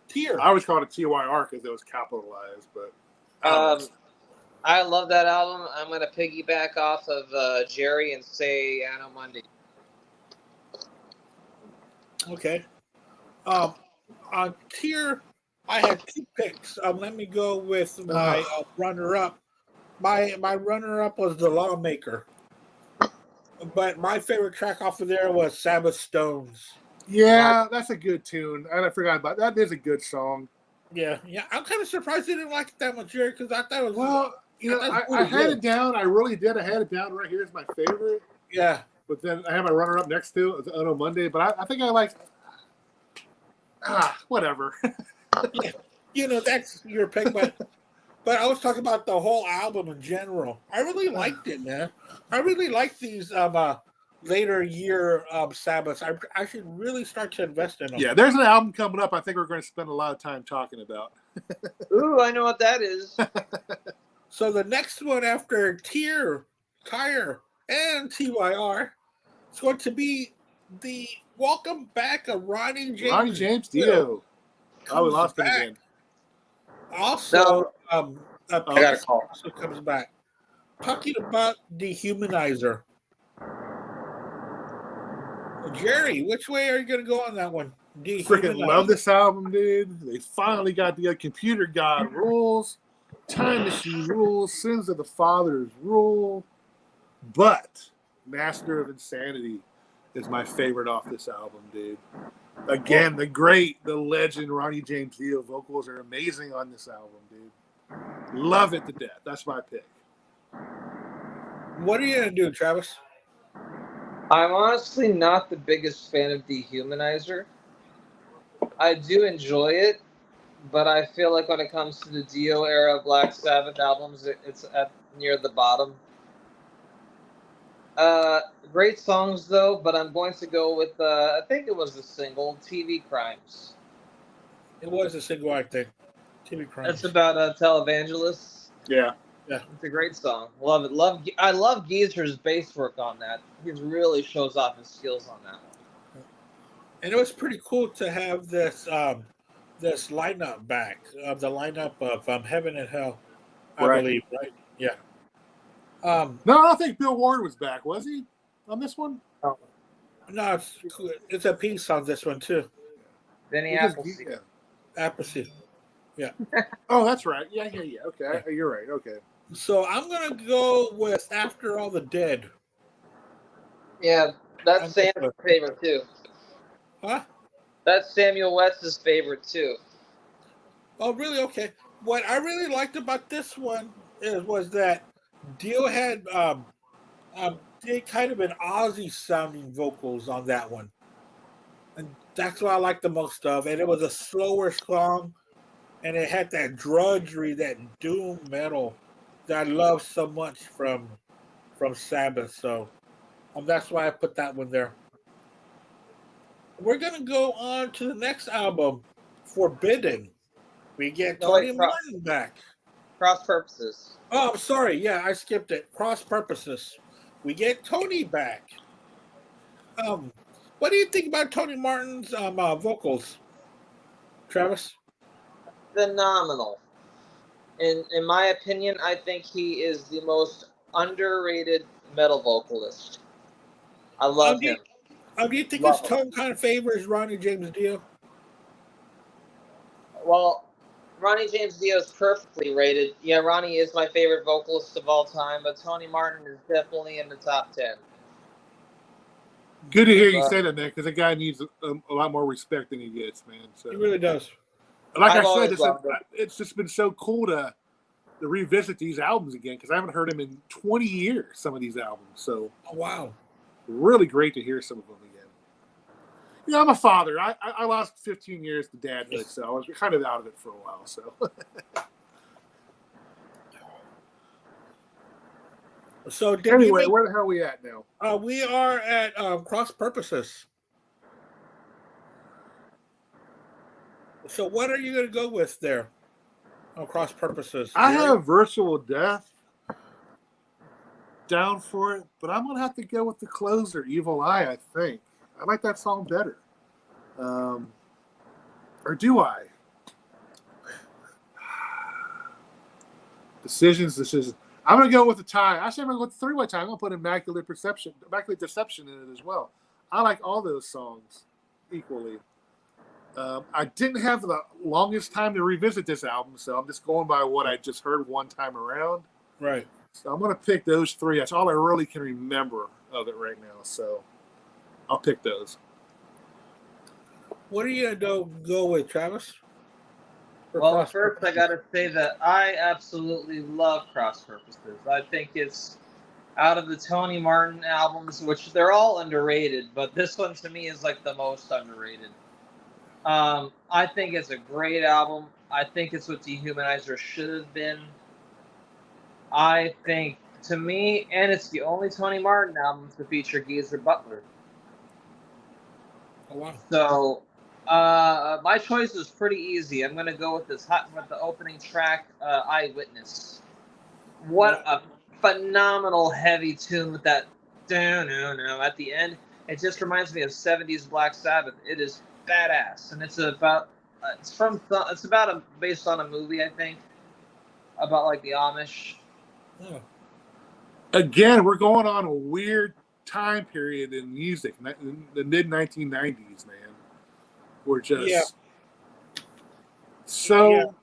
Tier. I always called it TYR because it was capitalized, but I love that album. I'm going to piggyback off of Jerry and say Anno Mundi. Okay. On Tier, I had 2 picks. Let me go with my runner-up. My runner-up was The Lawmaker. But my favorite track off of there was Sabbath Stones. Yeah, that's a good tune. I forgot about that. That is a good song. Yeah. I'm kind of surprised you didn't like it that much, Jerry, because I thought it was... Well, I had it down. I really did. I had it down right here as my favorite. Yeah. But then I have my runner-up next to it on Monday. But I think I like... whatever. Yeah. That's your pick, but I was talking about the whole album in general. I really liked it, man. I really like these later year Sabbaths. I should really start to invest in them. Yeah, there's an album coming up I think we're going to spend a lot of time talking about. Ooh, I know what that is. So the next one after Tier, Tire, and TYR is going to be the welcome back of Ronnie James. Ronnie James Dio. Oh, we lost him again. Also, I got a call. So comes back. Talking about Dehumanizer. Jerry, which way are you going to go on that one? Freaking love this album, dude. They finally got the Computer God rules, Time Machine rules, Sins of the Fathers rule, but Master of Insanity is my favorite off this album, dude. Again, the legend Ronnie James Dio vocals are amazing on this album, dude. Love it to death. That's my pick. What are you going to do, Travis? I'm honestly not the biggest fan of Dehumanizer. I do enjoy it, but I feel like when it comes to the Dio era Black Sabbath albums, it's near the bottom. Great songs though, but I'm going to go with I think it was the single TV Crimes. It was a single, I think. TV Crimes. It's about televangelists. Yeah. It's a great song. Love it. I love Geezer's bass work on that. He really shows off his skills on that one. And it was pretty cool to have this this lineup back. The lineup of Heaven and Hell, I believe, right? Yeah. No, I don't think Bill Ward was back, was he? On this one? Oh. No, it's a piece on this one too. Benny Appleseed. Yeah. Appleseed. Yeah. Oh, that's right. Yeah. Okay, you're right. Okay. So I'm gonna go with After All the Dead. Yeah, that's Sam's favorite too. Huh? That's Samuel West's favorite too. Oh, really? Okay. What I really liked about this one was that Dio had did kind of an Ozzy sounding vocals on that one, and that's what I liked the most of. And it was a slower song, and it had that drudgery, that doom metal that I love so much from Sabbath. So that's why I put that one there. We're gonna go on to the next album, Forbidden. We get Tony Martin back. Cross Purposes. Oh, I'm sorry. Yeah, I skipped it. Cross Purposes. We get Tony back. What do you think about Tony Martin's vocals, Travis? Phenomenal. In my opinion, I think he is the most underrated metal vocalist. I love him. Do you think his tone kind of favors Ronnie James Dio? Well, Ronnie James Dio is perfectly rated. Yeah, Ronnie is my favorite vocalist of all time, but Tony Martin is definitely in the top 10. Good to hear you say that, man, because the guy needs a lot more respect than he gets, man. So. He really does. Like I said, it's just been so cool to revisit these albums again, because I haven't heard him in 20 years, some of these albums. So, oh, wow. Really great to hear some of them again. You know, I'm a father. I lost 15 years to dadhood, so I was kind of out of it for a while. So, anyway, where the hell are we at now? We are at Cross Purposes. So, what are you going to go with there on Cross Purposes? I have Virtual Death down for it, but I'm going to have to go with the closer, Evil Eye, I think. I like that song better. Or do I? Decisions. I'm going to go with the tie. Actually, I'm going to go with the three-way tie. I'm going to put Immaculate Deception in it as well. I like all those songs equally. I didn't have the longest time to revisit this album, so I'm just going by what I just heard one time around. Right. So I'm going to pick those three. That's all I really can remember of it right now. So I'll pick those. What are you going to go with, Travis? Well, first I got to say that I absolutely love Cross Purposes. I think it's out of the Tony Martin albums, which they're all underrated, but this one to me is like the most underrated. I think it's a great album. I think it's what Dehumanizer should have been. I think, to me, and it's the only Tony Martin album to feature Geezer Butler. Oh, wow. So, my choice was pretty easy. I'm going to go with the opening track, Eyewitness. What a phenomenal heavy tune with that at the end. It just reminds me of 70s Black Sabbath. It is badass, and it's based on a movie, I think. about like the Amish. Yeah. Again, we're going on a weird time period in music, the mid 1990s, man. We're just so.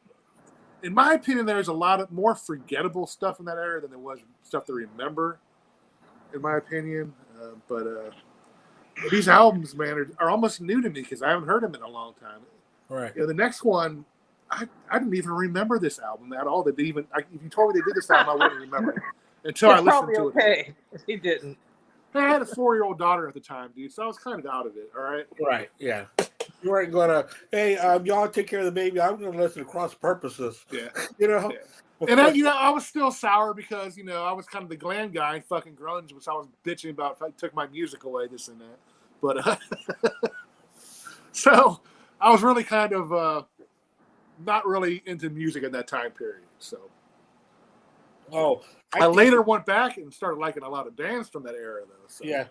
In my opinion, there's a lot of more forgettable stuff in that era than there was stuff to remember. In my opinion, but these albums, man, are almost new to me because I haven't heard them in a long time. Right. The next one, I didn't even remember this album at all. If you told me they did this album, I wouldn't remember it until I listened to it. Okay, he didn't. I had a 4-year-old daughter at the time, dude, so I was kind of out of it. All right. Right. Yeah. You weren't gonna. Hey, y'all take care of the baby. I'm gonna listen to Cross Purposes. Yeah. You know. Yeah. And then, I was still sour because I was kind of the glam guy in fucking grunge, which I was bitching about. If I took my music away, this and that. But so I was really kind of not really into music in that time period. So I later went back and started liking a lot of bands from that era, though. So. Yeah,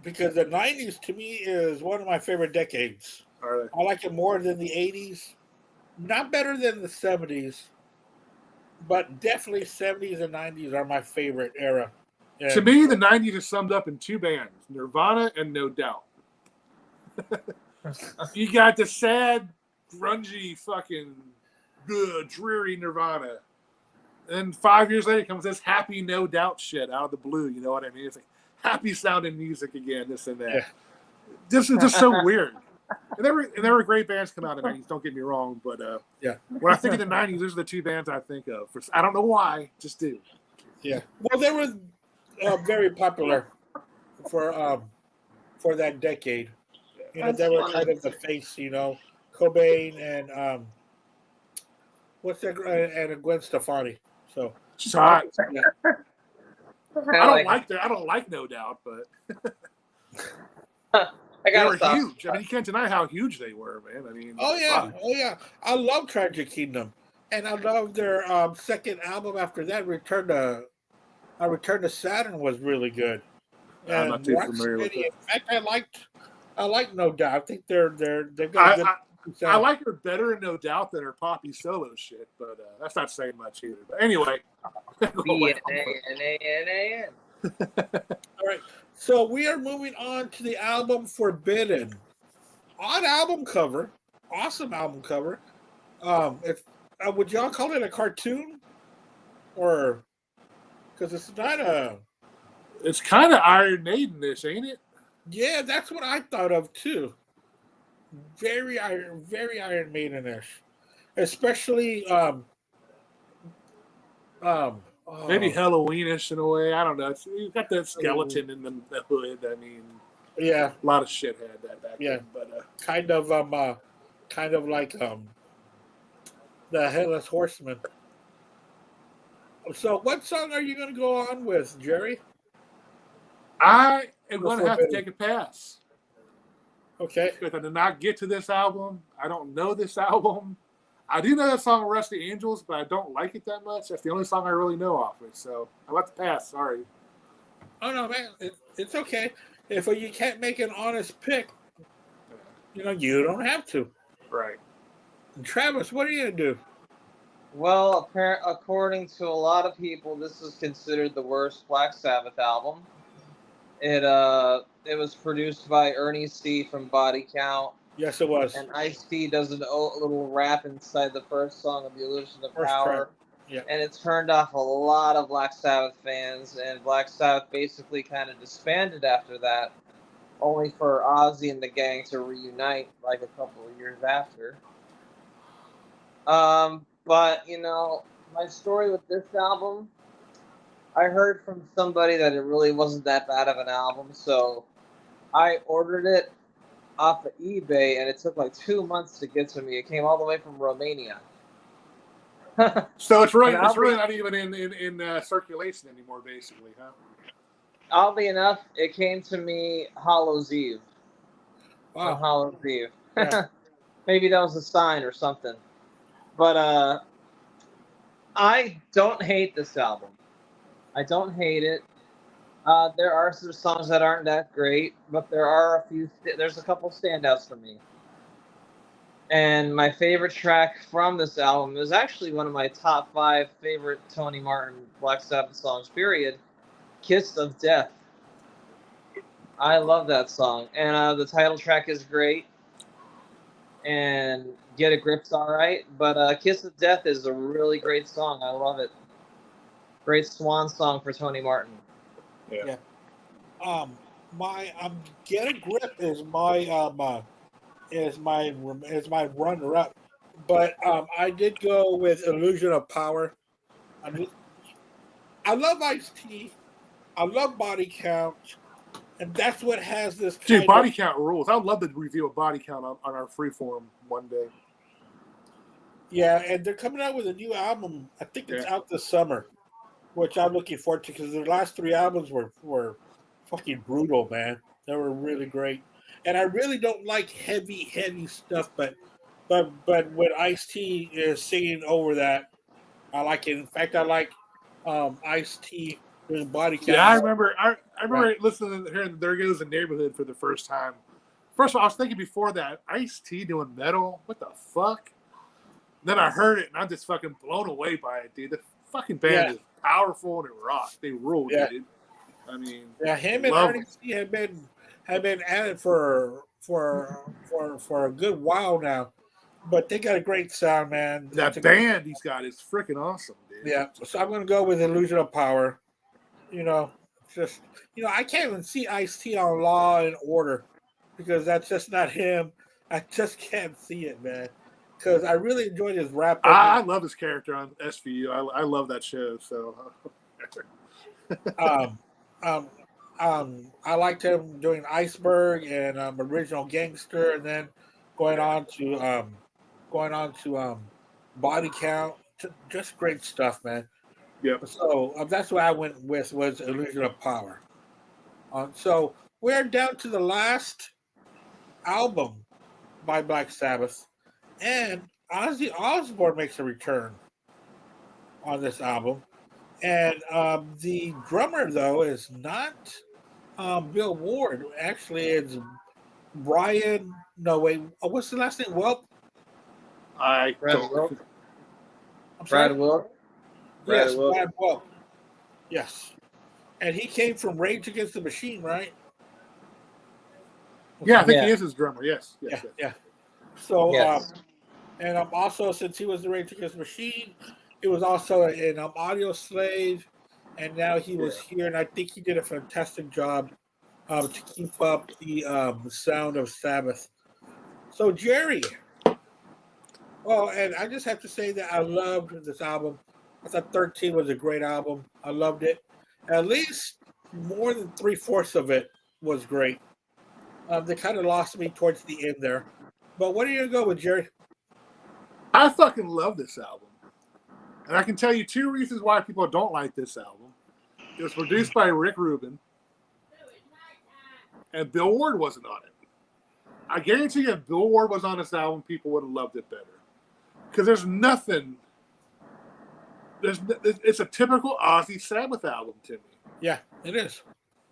because the '90s to me is one of my favorite decades. I like it more than the '80s. Not better than the '70s, but definitely '70s and '90s are my favorite era. And to me, the '90s is summed up in two bands: Nirvana and No Doubt. You got the sad, grungy, fucking dreary Nirvana. And 5 years later comes this happy No Doubt shit out of the blue. You know what I mean? It's like happy sounding music again, this and that. Yeah. This is just so weird. And there were great bands come out in the 90s, don't get me wrong. But when I think of the 90s, those are the two bands I think of. I don't know why, just do. Yeah. Well, they were very popular for that decade. They were kind of the face, Cobain and what's that? And Gwen Stefani. So she's hot. Yeah. I don't like No Doubt, but they were huge. I mean, you can't deny how huge they were, man. I mean, oh yeah. I love Tragic Kingdom, and I love their second album after that. Return to Saturn was really good. I'm not too familiar with it. In fact, I like No Doubt. I think they've got good. I like her better, no doubt, than her poppy solo shit, but that's not saying much either. But anyway. All right. So we are moving on to the album Forbidden. Odd album cover. Awesome album cover. Would y'all call it a cartoon? Or because it's not a... It's kind of Iron Maiden-ish, ain't it? Yeah, that's what I thought of too. Very Iron Maiden-ish, especially maybe Halloweenish in a way. I don't know. You've got that skeleton in the hood. I mean, yeah, a lot of shit had that back then. But kind of like the Headless Horseman. So, what song are you going to go on with, Jerry? I am going to have to take a pass. Okay. Because I did not get to this album. I don't know this album. I do know that song Rusty Angels, but I don't like it that much. That's the only song I really know off it. So I'll have to pass. Sorry. Oh, no, man. It's okay. If you can't make an honest pick, you don't have to. Right. And Travis, what are you going to do? Well, according to a lot of people, this is considered the worst Black Sabbath album. It was produced by Ernie C. from Body Count. Yes, it was. And Ice-T does a little rap inside the first song of The Illusion of Power. Yeah. And it turned off a lot of Black Sabbath fans, and Black Sabbath basically kind of disbanded after that, only for Ozzy and the gang to reunite like a couple of years after. But, my story with this album, I heard from somebody that it really wasn't that bad of an album, so I ordered it off of eBay, and it took like 2 months to get to me. It came all the way from Romania. So it's really not even in circulation anymore, basically, huh? Oddly enough, it came to me Hallows Eve. Wow. On Hallows Eve. Yeah. Maybe that was a sign or something. But I don't hate this album. I don't hate it. There are some songs that aren't that great, but there's a couple standouts for me. And my favorite track from this album is actually one of my top 5 favorite Tony Martin Black Sabbath songs, period. Kiss of Death. I love that song. And the title track is great. And Get a Grip's alright. But Kiss of Death is a really great song. I love it. Great swan song for Tony Martin. Yeah. My Get a Grip is my runner up, but I did go with Illusion of Power. I love Ice-T. I love Body Count, and that's what has this kind Dude, Body Count rules. I would love to review a Body Count on our Freeform one day. Yeah, and they're coming out with a new album. I think it's out this summer, which I'm looking forward to because the last 3 albums were fucking brutal, man. They were really great. And I really don't like heavy stuff, but when Ice-T is singing over that, I like it. In fact, I like Ice-T doing Body Count. Yeah, I remember listening to hearing There Goes the Neighborhood for the first time. First of all, I was thinking before that, Ice-T doing metal? What the fuck? Then I heard it, and I'm just fucking blown away by it, dude. The fucking band is powerful and it rocks. They rule, dude. I mean, him and Ernie C have been at it for a good while now, but they got a great sound, man. That band he's got is freaking awesome, dude. Yeah, so I'm gonna go with Illusion of Power. I can't even see Ice-T on Law and Order because that's just not him. I just can't see it, man. Because I really enjoyed his rap. I love his character on SVU. I love that show. So, I liked him doing Iceberg and Original Gangster, and then going on to Body Count. Just great stuff, man. Yeah. So that's what I went with was Illusion of Power. So we're down to the last album by Black Sabbath. And Ozzy Osbourne makes a return on this album. And the drummer, though, is not Bill Ward. Actually, it's Brian. No, wait. What's the last name? Welp? Brad Welp. Brad Welp. Yes, Brad Welp. Yes. And he came from Rage Against the Machine, right? Yeah, I think he is his drummer. Yes. Yeah. So, and also, since he was the Rage Against the Machine, he was also in Audio Slave, and now he was here, and I think he did a fantastic job to keep up the sound of Sabbath. So, Jerry, and I just have to say that I loved this album. I thought 13 was a great album. I loved it. At least more than 3/4 of it was great. They kind of lost me towards the end there. But what are you going to go with, Jerry? I fucking love this album. And I can tell you 2 reasons why people don't like this album. It was produced by Rick Rubin. And Bill Ward wasn't on it. I guarantee you if Bill Ward was on this album, people would have loved it better. Because there's nothing. It's a typical Ozzy Sabbath album to me. Yeah, it is.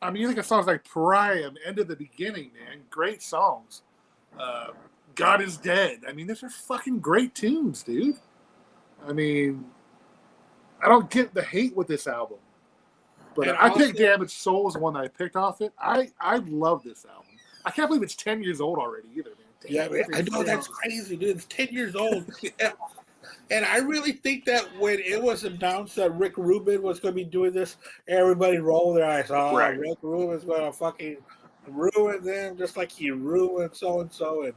I mean, you think of songs like Pariah and End of the Beginning, man. Great songs. God is Dead. I mean, those are fucking great tunes, dude. I mean, I don't get the hate with this album. But I picked Damaged Soul as the one that I picked off it. I love this album. I can't believe it's 10 years old already either, man. Damn, I know, that's crazy, dude. It's 10 years old. And I really think that when it was announced that Rick Rubin was going to be doing this, everybody rolled their eyes. Oh, right. Rick Rubin's going to fucking ruin them just like he ruined so-and-so.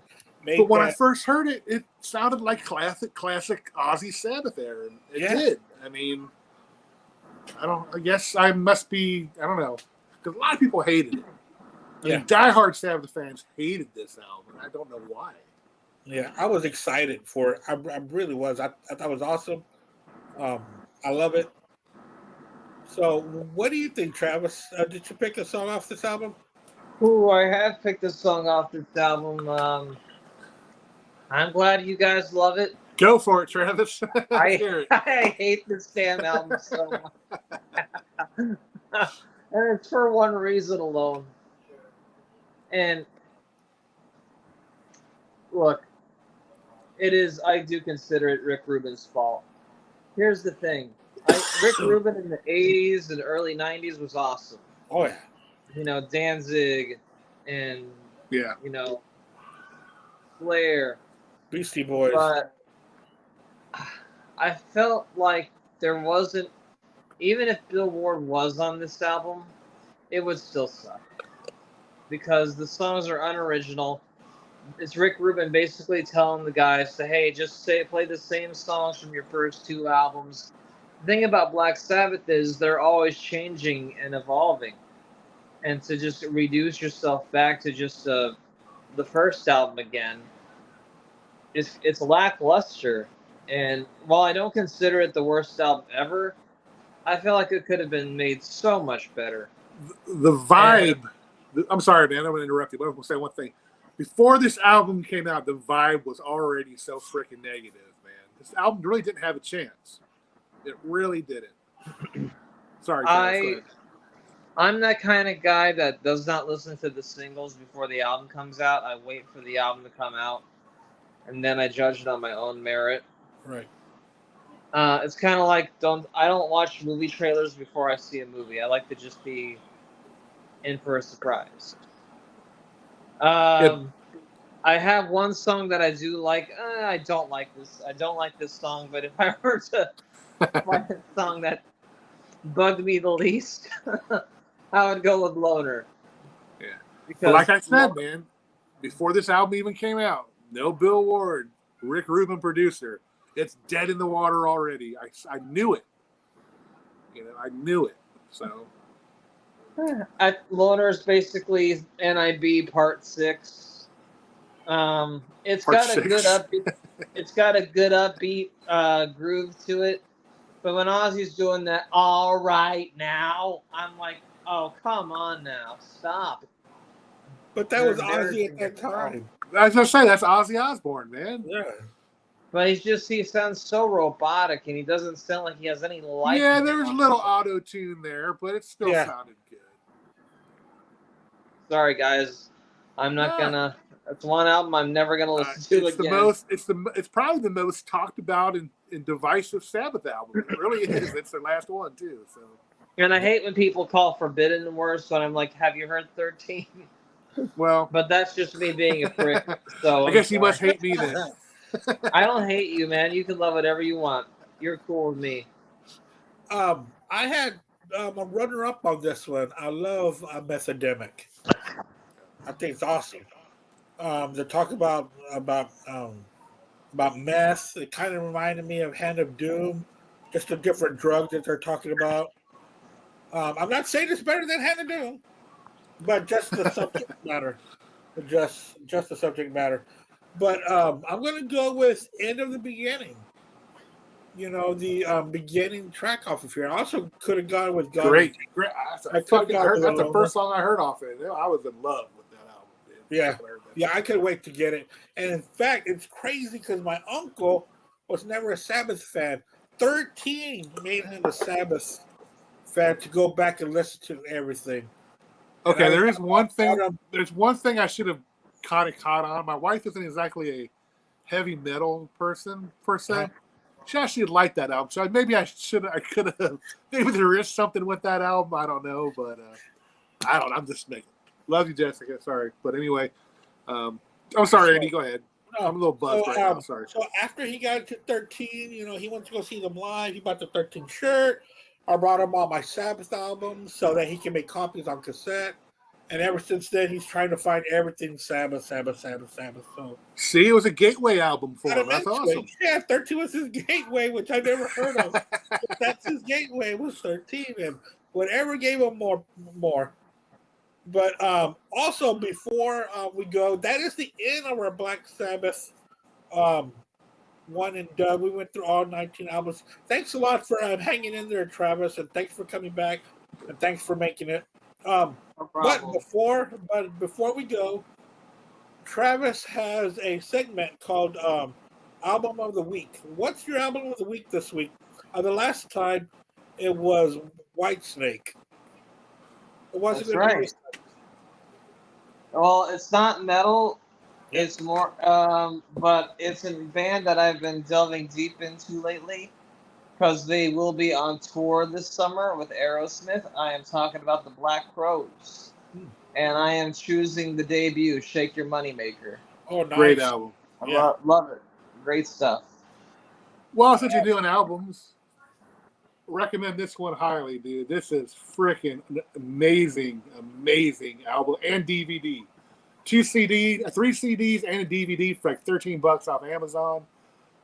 But when I first heard it, it sounded like classic Ozzy Sabbath era. It did. I mean, I guess I must be, I don't know. Because a lot of people hated it. I mean, diehard Sabbath fans hated this album. I don't know why. Yeah, I was excited for it. I really was. I thought it was awesome. I love it. So, what do you think, Travis? Did you pick a song off this album? Ooh, I have picked a song off this album. I'm glad you guys love it. Go for it, Travis. I hate this damn album so much. And it's for one reason alone. And look, It is. I do consider it Rick Rubin's fault. Here's the thing. Rick Rubin in the 80s and early 90s was awesome. Oh, yeah. You know, Danzig and, Yeah. you know, Flair. Beastie Boys. But I felt like there wasn't, even if Bill Ward was on this album, it would still suck. Because the songs are unoriginal. It's Rick Rubin basically telling the guys to, hey, just play the same songs from your first two albums. The thing about Black Sabbath is they're always changing and evolving. And to just reduce yourself back to just the first album again, it's lackluster. And while I don't consider it the worst album ever, I feel like it could have been made so much better. The vibe. I'm sorry, man. I'm going to interrupt you, but I'm going to say one thing. Before this album came out, the vibe was already so freaking negative, man. This album really didn't have a chance. It really didn't. Sorry, I'm that kind of guy that does not listen to the singles before the album comes out. I wait for the album to come out, and then I judge it on my own merit. Right. It's kind of like I don't watch movie trailers before I see a movie. I like to just be in for a surprise. I have one song that I do like. I don't like this song, but if I were to find a song that bugged me the least, I would go with Loner. Yeah. Because but like I said, man, before this album even came out, no Bill Ward, Rick Rubin producer. It's dead in the water already. I knew it. You know, I knew it. So Loner is basically NIB Part 6. It's Part got 6. a good upbeat. It's got a good upbeat groove to it. But when Ozzy's doing that, all right now, I'm like, oh, come on now, stop. But that was Ozzy at that time. I was going to say, that's Ozzy Osbourne, man. Yeah. But he sounds so robotic, and he doesn't sound like he has any life. Yeah, there was a little auto-tune there, but it still sounded good. Sorry, guys. I'm not gonna. It's one album I'm never gonna listen to again. It's probably the most talked about and divisive Sabbath album. It really is. It's their last one too. So. And I hate when people call Forbidden worse. When I'm like, have you heard 13? Well, but that's just me being a prick. So I guess you must hate me then. I don't hate you, man. You can love whatever you want. You're cool with me. I had a runner-up on this one. I love Methademic. I think it's awesome. They talk about meth. It kind of reminded me of Hand of Doom, just a different drug that they're talking about. I'm not saying it's better than Hand of Doom, but just the subject matter. Just the subject matter. But I'm going to go with End of the Beginning. You know, the beginning track off of here. I also could have gone with God. Great. That's the first song I heard off it. I was in love with that album. Yeah, I couldn't wait to get it. And in fact, it's crazy because my uncle was never a Sabbath fan. 13 made him a Sabbath fan to go back and listen to everything. Okay, there's one thing I should have kind of caught on. My wife isn't exactly a heavy metal person per se. She actually liked that album, so maybe I could have. Maybe there is something with that album. I don't know, but I don't. I'm just making. Love you, Jessica. Sorry, but anyway, I'm sorry, Andy. Go ahead. No, I'm a little buzzed right now. Sorry. So after he got to 13, you know, he went to go see them live. He bought the 13 shirt. I brought him all my Sabbath albums so that he can make copies on cassette. And ever since then, he's trying to find everything Sabbath. So see, it was a gateway album for him. That's awesome. Yeah, 13 was his gateway, which I never heard of. That's his gateway was 13, and whatever gave him more. But also, before we go, that is the end of our Black Sabbath one and done. We went through all 19 albums. Thanks a lot for hanging in there, Travis, and thanks for coming back, and thanks for making it. But before we go, Travis has a segment called Album of the Week. What's your album of the week this week? The last time it was Whitesnake. It wasn't. That's right. Well, it's not metal. It's more, but it's a band that I've been delving deep into lately because they will be on tour this summer with Aerosmith. I am talking about the Black Crowes, and I am choosing the debut, "Shake Your Moneymaker." Oh, nice. Great album. I love it. Great stuff. Well, since you're doing albums, recommend this one highly, dude. This is freaking amazing album and DVD. 3 CDs, and a DVD for like $13 off Amazon.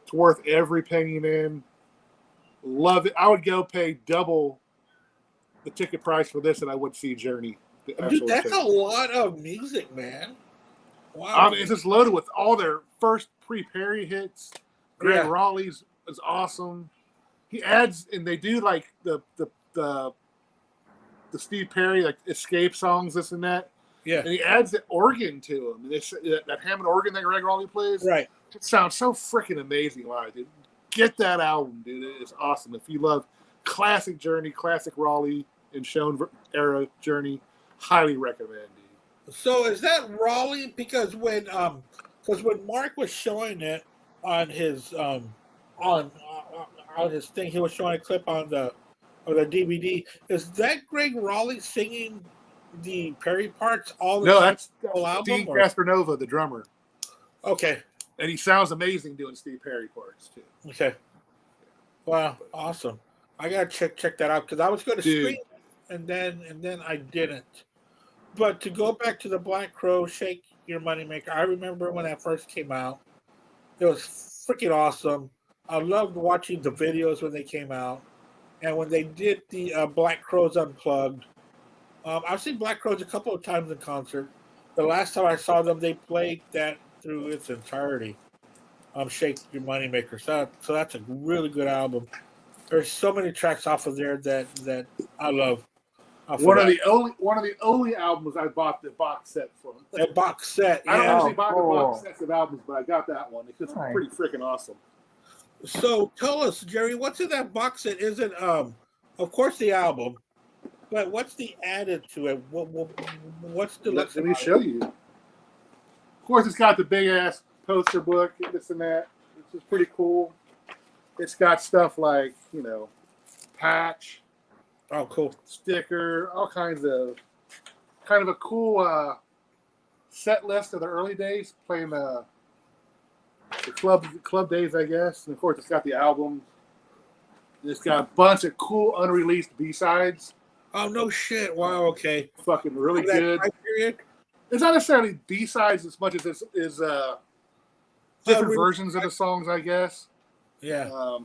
It's worth every penny, man. Love it. I would go pay double the ticket price for this than I would see Journey. Dude, that's a lot of music, man. Wow. I mean, it's just loaded with all their first pre-Perry hits. Greg Raleigh's is awesome. He adds, and they do like the Steve Perry like escape songs, this and that. Yeah. And he adds the organ to them. And that Hammond organ that Greg Raleigh plays. Right. It sounds so freaking amazing live, dude. Get that album, dude. It's awesome. If you love classic Journey, classic Raleigh and Schoen era Journey, highly recommend, dude. So is that Raleigh? Because when Mark was showing it on his on his thing, he was showing a clip on the DVD. Is that Greg Raleigh singing the Perry parts all the time? No, that's album, Steve Castronova, the drummer. Okay. And he sounds amazing doing Steve Perry parts too. Okay. Wow, awesome. I gotta check that out because I was going to stream it and then I didn't. But to go back to the Black Crow, "Shake Your Moneymaker," I remember when that first came out. It was freaking awesome. I loved watching the videos when they came out, and when they did the Black Crowes Unplugged. I've seen Black Crowes a couple of times in concert. The last time I saw them, they played that through its entirety. "Shake Your Moneymaker." So that's a really good album. There's so many tracks off of there that I love. One of the only albums I bought the box set for. That box set. Yeah. I don't usually buy the box sets of albums, but I got that one. It's pretty freaking awesome. So tell us, Jerry, what's in that box set? Is it of course the album, but what's the added to it? What's the Let me show you. Of course, it's got the big ass poster book, this and that. This is pretty cool. It's got stuff like, patch. Oh, cool. Sticker, all kinds of kind of a cool set list of the early days, playing the club days, I guess. And of course, it's got the album. It's got a bunch of cool unreleased B-sides. Oh, no shit. Wow, okay. Fucking really good. It's not necessarily B-sides as much as it's different versions of the songs, I guess. Yeah.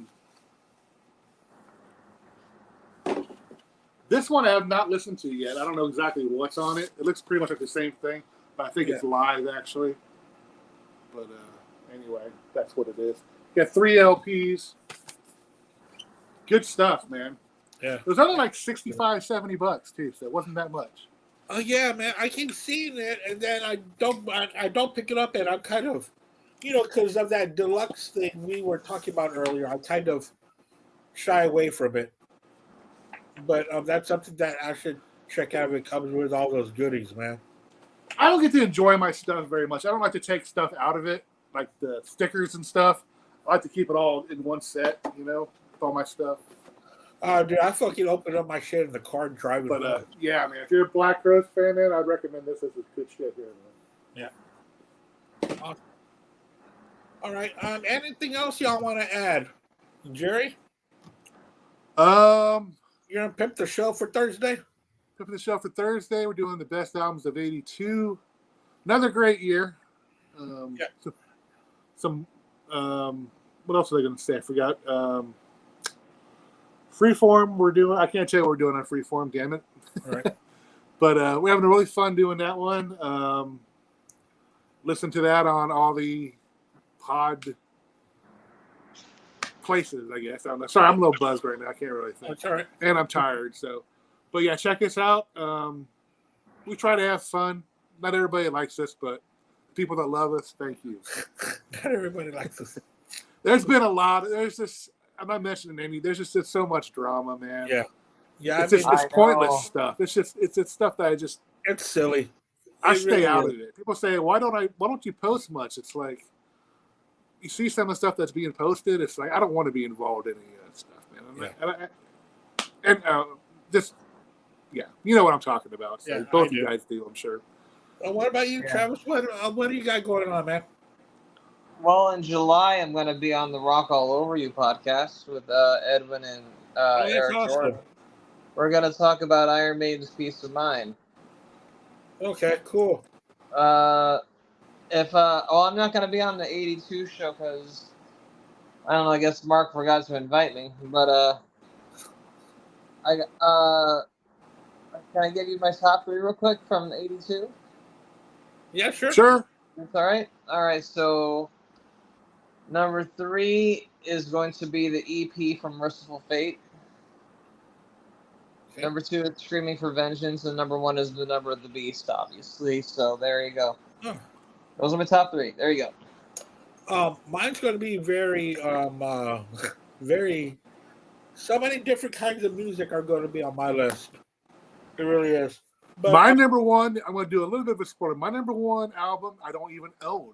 This one I have not listened to yet. I don't know exactly what's on it. It looks pretty much like the same thing, but I think it's live, actually. But anyway, that's what it is. Got 3 LPs. Good stuff, man. Yeah. It was only like $65, $70 too, so it wasn't that much. Oh yeah, man. I keep seeing it, and then I don't pick it up, and I'm kind of, because of that deluxe thing we were talking about earlier, I kind of shy away from it. But that's something that I should check out if it comes with all those goodies, man. I don't get to enjoy my stuff very much. I don't like to take stuff out of it, like the stickers and stuff. I like to keep it all in one set, with all my stuff. Dude, I fucking open up my shit in the car and drive it. But yeah, man, if you're a Black Crowes fan, man, I'd recommend this as a good shit here, man. Yeah. Awesome. All right. Anything else y'all want to add, Jerry? You're gonna pimp the show for Thursday? Pimp the show for Thursday. We're doing the best albums of '82. Another great year. Some. What else was I going to say? I forgot. Freeform. We're doing. I can't tell you what we're doing on Freeform. Damn it. All right. But we're having really fun doing that one. Listen to that on all the pod places, I guess. I'm sorry, I'm a little buzzed right now. I can't really think. That's all right. And I'm tired. So, but yeah, check us out. We try to have fun. Not everybody likes us, but people that love us, thank you. Not everybody likes us. There's been a lot. There's just, I'm not mentioning any. There's just so much drama, man. Yeah. It's pointless stuff. It's stuff that it's silly. I stay out of it. People say, why don't you post much? It's like, you see some of the stuff that's being posted, it's like, I don't want to be involved in any of that stuff, man. And just, yeah, you know what I'm talking about. So both you guys do, I'm sure. What about you, Travis? What do you got going on, man? Well, in July, I'm going to be on the Rock All Over You podcast with Edwin and Eric Jordan. We're going to talk about Iron Maiden's Peace of Mind. Okay, cool. I'm not going to be on the 82 show because, I don't know, I guess Mark forgot to invite me. But, can I give you my top 3 real quick from the 82? Yeah, sure. Sure. That's all right. All right, so number 3 is going to be the EP from Merciful Fate. Okay. Number 2 is Screaming for Vengeance, and number 1 is The Number of the Beast, obviously. So there you go. Oh. Those are my top 3. There you go. Mine's going to be very, very. So many different kinds of music are going to be on my list. It really is. But my number 1, I'm going to do a little bit of a spoiler. My number 1 album, I don't even own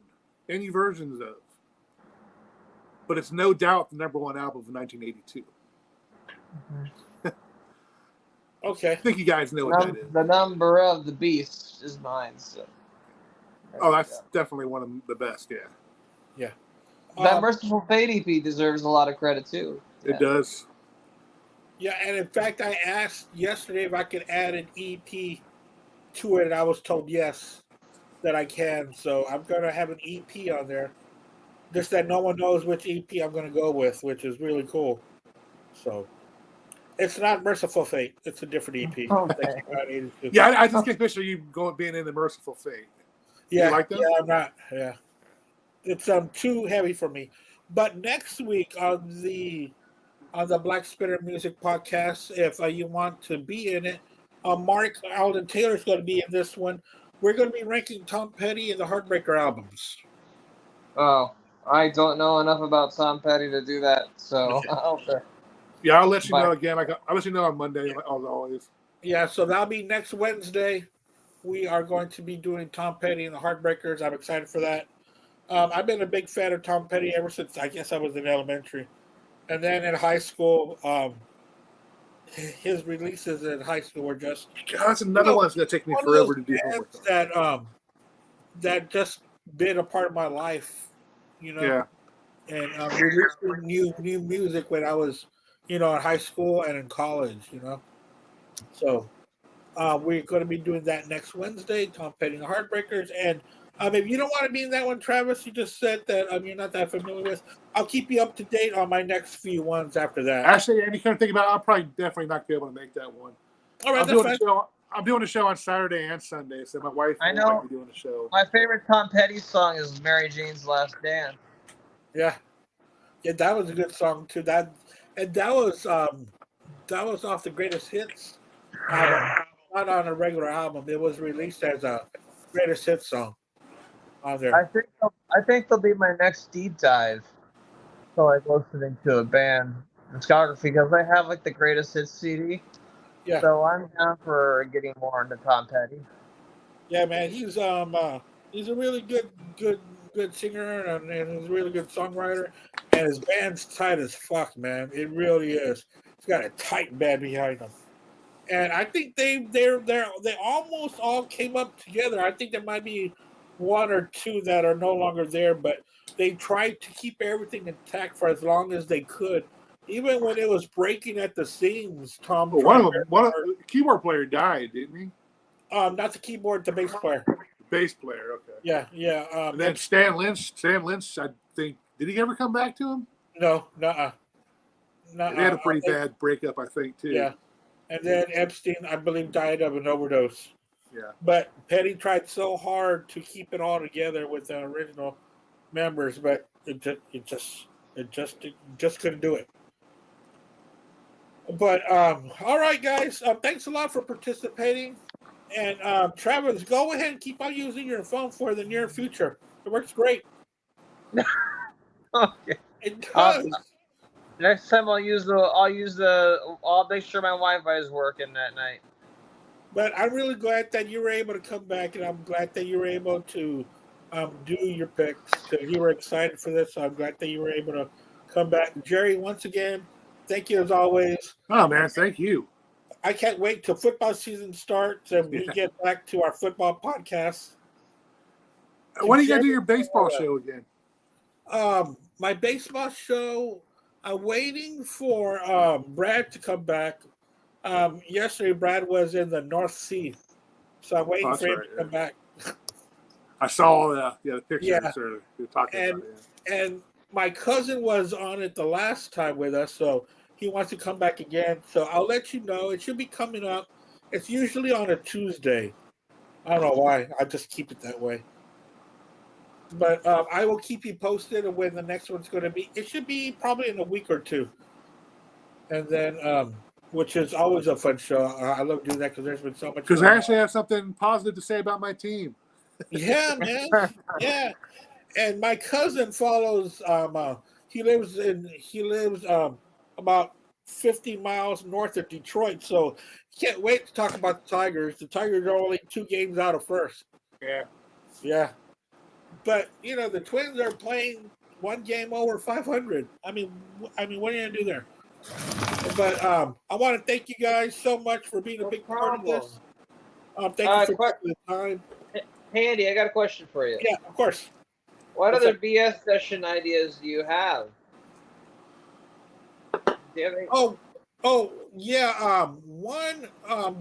any versions of, but it's no doubt the number 1 album of 1982. Mm-hmm. Okay. I think you guys know what that is. The Number of the Beast is mine. So. That's definitely one of the best, yeah. Yeah. That Merciful Fate EP deserves a lot of credit, too. It does. Yeah, and in fact, I asked yesterday if I could add an EP to it, and I was told yes, that I can. So I'm going to have an EP on there. Just that no one knows which EP I'm going to go with, which is really cool. So it's not Merciful Fate. It's a different EP. Okay. Yeah, I just can picture you being in the Merciful Fate. Yeah, you like that? Yeah, I'm not. Yeah. It's too heavy for me. But next week on the Black Spitter Music Podcast, if you want to be in it, Mark Alden Taylor is going to be in this one. We're going to be ranking Tom Petty and the Heartbreaker albums. Oh, I don't know enough about Tom Petty to do that, so okay. Yeah, I'll let you know again. I'll let you know on Monday, as always. Yeah, so that'll be next Wednesday. We are going to be doing Tom Petty and the Heartbreakers. I'm excited for that. I've been a big fan of Tom Petty ever since I guess I was in elementary. And then in high school, his releases in high school were just... God, that's another one that's going to take me forever to do homework. That just been a part of my life, you know? Yeah. And releasing new music when I was, in high school and in college, So we're going to be doing that next Wednesday, Tom Petty and the Heartbreakers. And if you don't want to be in that one, Travis, you just said that you're not that familiar with, I'll keep you up to date on my next few ones after that. Actually, any kind of think about it, I'll probably definitely not be able to make that one. All right, I'm doing a show on Saturday and Sunday, so my wife might be doing a show. My favorite Tom Petty song is Mary Jane's Last Dance. Yeah, that was a good song too. That was off the greatest hits. Not on a regular album. It was released as a greatest hits song on there. I think they'll be my next deep dive. So like listening to a band discography because they have like the greatest hits CD. Yeah. So I'm down for getting more into Tom Petty. Yeah, man, he's a really good singer and he's a really good songwriter, and his band's tight as fuck, man. It really is. He's got a tight band behind him, and I think they almost all came up together. I think there might be one or two that are no longer there, but they tried to keep everything intact for as long as they could. Even when it was breaking at the seams, Tom. Well, one of the keyboard player died, didn't he? Not the keyboard, the bass player. Bass player, okay. Yeah. And then Stan Lynch, I think, did he ever come back to him? No, nuh-uh. They had a pretty bad breakup, I think, too. Yeah. And then Epstein, I believe, died of an overdose. Yeah. But Petty tried so hard to keep it all together with the original members, but it just couldn't do it. But all right, guys, thanks a lot for participating. And Travis, go ahead and keep on using your phone for the near future. It works great. Okay. It does. Next time I'll make sure my Wi-Fi is working that night. But I'm really glad that you were able to come back, and I'm glad that you were able to do your picks. Because you were excited for this, so I'm glad that you were able to come back. Jerry, once again, thank you as always. Oh man, thank you. I can't wait till football season starts and we get back to our football podcast. When are you gonna do your baseball show again? My baseball show, I'm waiting for Brad to come back. Yesterday, Brad was in the North Sea, so I'm waiting for him to come back. I saw the pictures. Yeah. You're talking about it. And my cousin was on it the last time with us, so he wants to come back again. So I'll let you know. It should be coming up. It's usually on a Tuesday. I don't know why. I just keep it that way. But I will keep you posted of when the next one's going to be. It should be probably in a week or two. And then, which is always a fun show. I love doing that because there's been so much. Because I actually have something positive to say about my team. Yeah, man. Yeah. And my cousin follows. He lives about 50 miles north of Detroit. So can't wait to talk about the Tigers. The Tigers are only 2 games out of first. Yeah. Yeah. But the Twins are playing 1 game over 500. I mean, what are you gonna do there? But I want to thank you guys so much for being a big part of this. Thank you for taking the time. Hey Andy, I got a question for you. Yeah, of course. What other BS session ideas do you have? Do you have any? Oh yeah. One.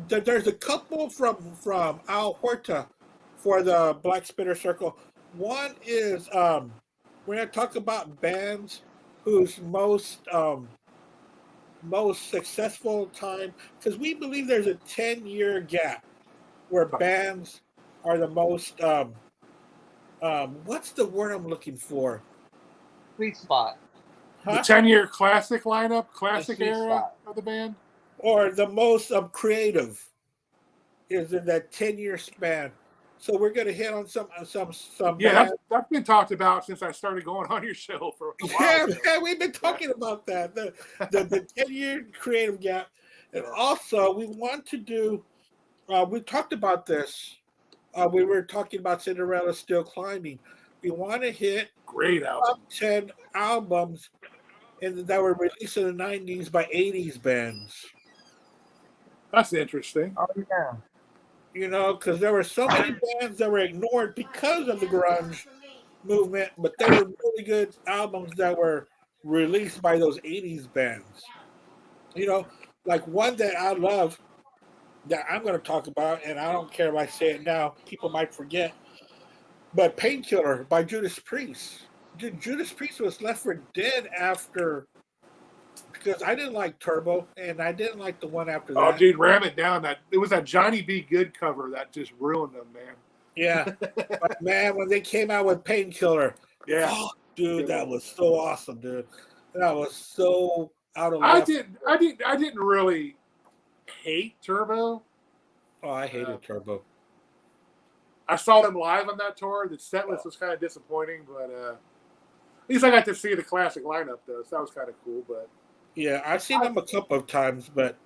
There's a couple from Al Horta for the Black Spitter Circle. One is we're gonna talk about bands whose most successful time, because we believe there's a 10-year gap where bands are the most what's the word I'm looking for? Sweet spot. The 10-year classic lineup, classic era spot of the band, or the most creative is in that 10-year span. So we're going to hit on some. Yeah, that's been talked about since I started going on your show for a while. Yeah, we've been talking about that, the 10-year creative gap, and also we want to do. We talked about this. We were talking about Cinderella Still Climbing. We want to hit great album. Top 10 albums that were released in the 90s by 80s bands. That's interesting. Oh yeah. Because there were so many bands that were ignored because of the grunge movement, but they were really good albums that were released by those 80s bands. Like one that I love that I'm going to talk about, and I don't care if I say it now, people might forget, but Painkiller by Judas Priest. Judas Priest was left for dead after, because I didn't like Turbo, and I didn't like the one after that. Oh, dude, Ram It Down. It was that Johnny B. Good cover that just ruined them, man. Yeah. But man, when they came out with Painkiller, dude, that was so awesome, dude. That was so out of left. I didn't really hate Turbo. Oh, I hated Turbo. I saw them live on that tour. The set list was kind of disappointing, but at least I got to see the classic lineup, though, so that was kind of cool. But yeah, I've seen them a couple of times, but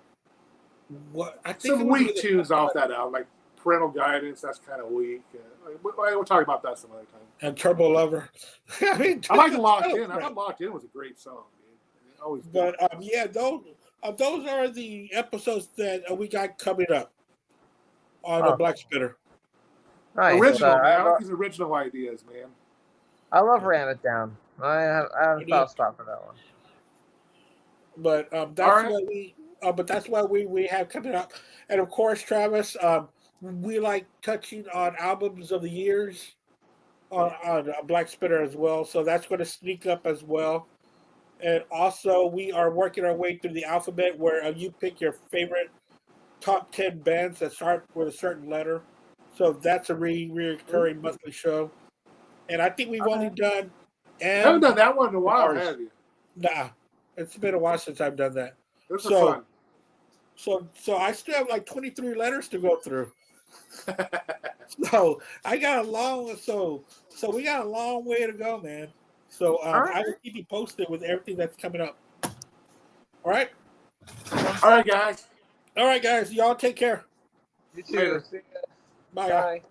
I think some weak tunes off that album, like Parental Guidance. That's kind of weak. We'll talk about that some other time. And Turbo Lover. I mean, I like Locked In. I thought Locked In was a great song, dude. Always. But yeah, those are the episodes that we got coming up on the Black Spitter. Nice. Original, man. I like these original ideas, man. I love Ram It Down. I haven't thought spot for that one. But that's what we have coming up. And of course, Travis, we like touching on albums of the years on Black Spitter as well. So that's going to sneak up as well. And also, we are working our way through the alphabet where you pick your favorite top 10 bands that start with a certain letter. So that's a recurring monthly show. And I think we've only done... I haven't done that one in a while, have you? Nah. It's been a while since I've done that. This is fun. So I still have like 23 letters to go through. So I got a long we got a long way to go, man. So I will keep you posted with everything that's coming up. All right? All right, guys. All right, guys. Y'all take care. You too. Later. See ya. Bye. Bye.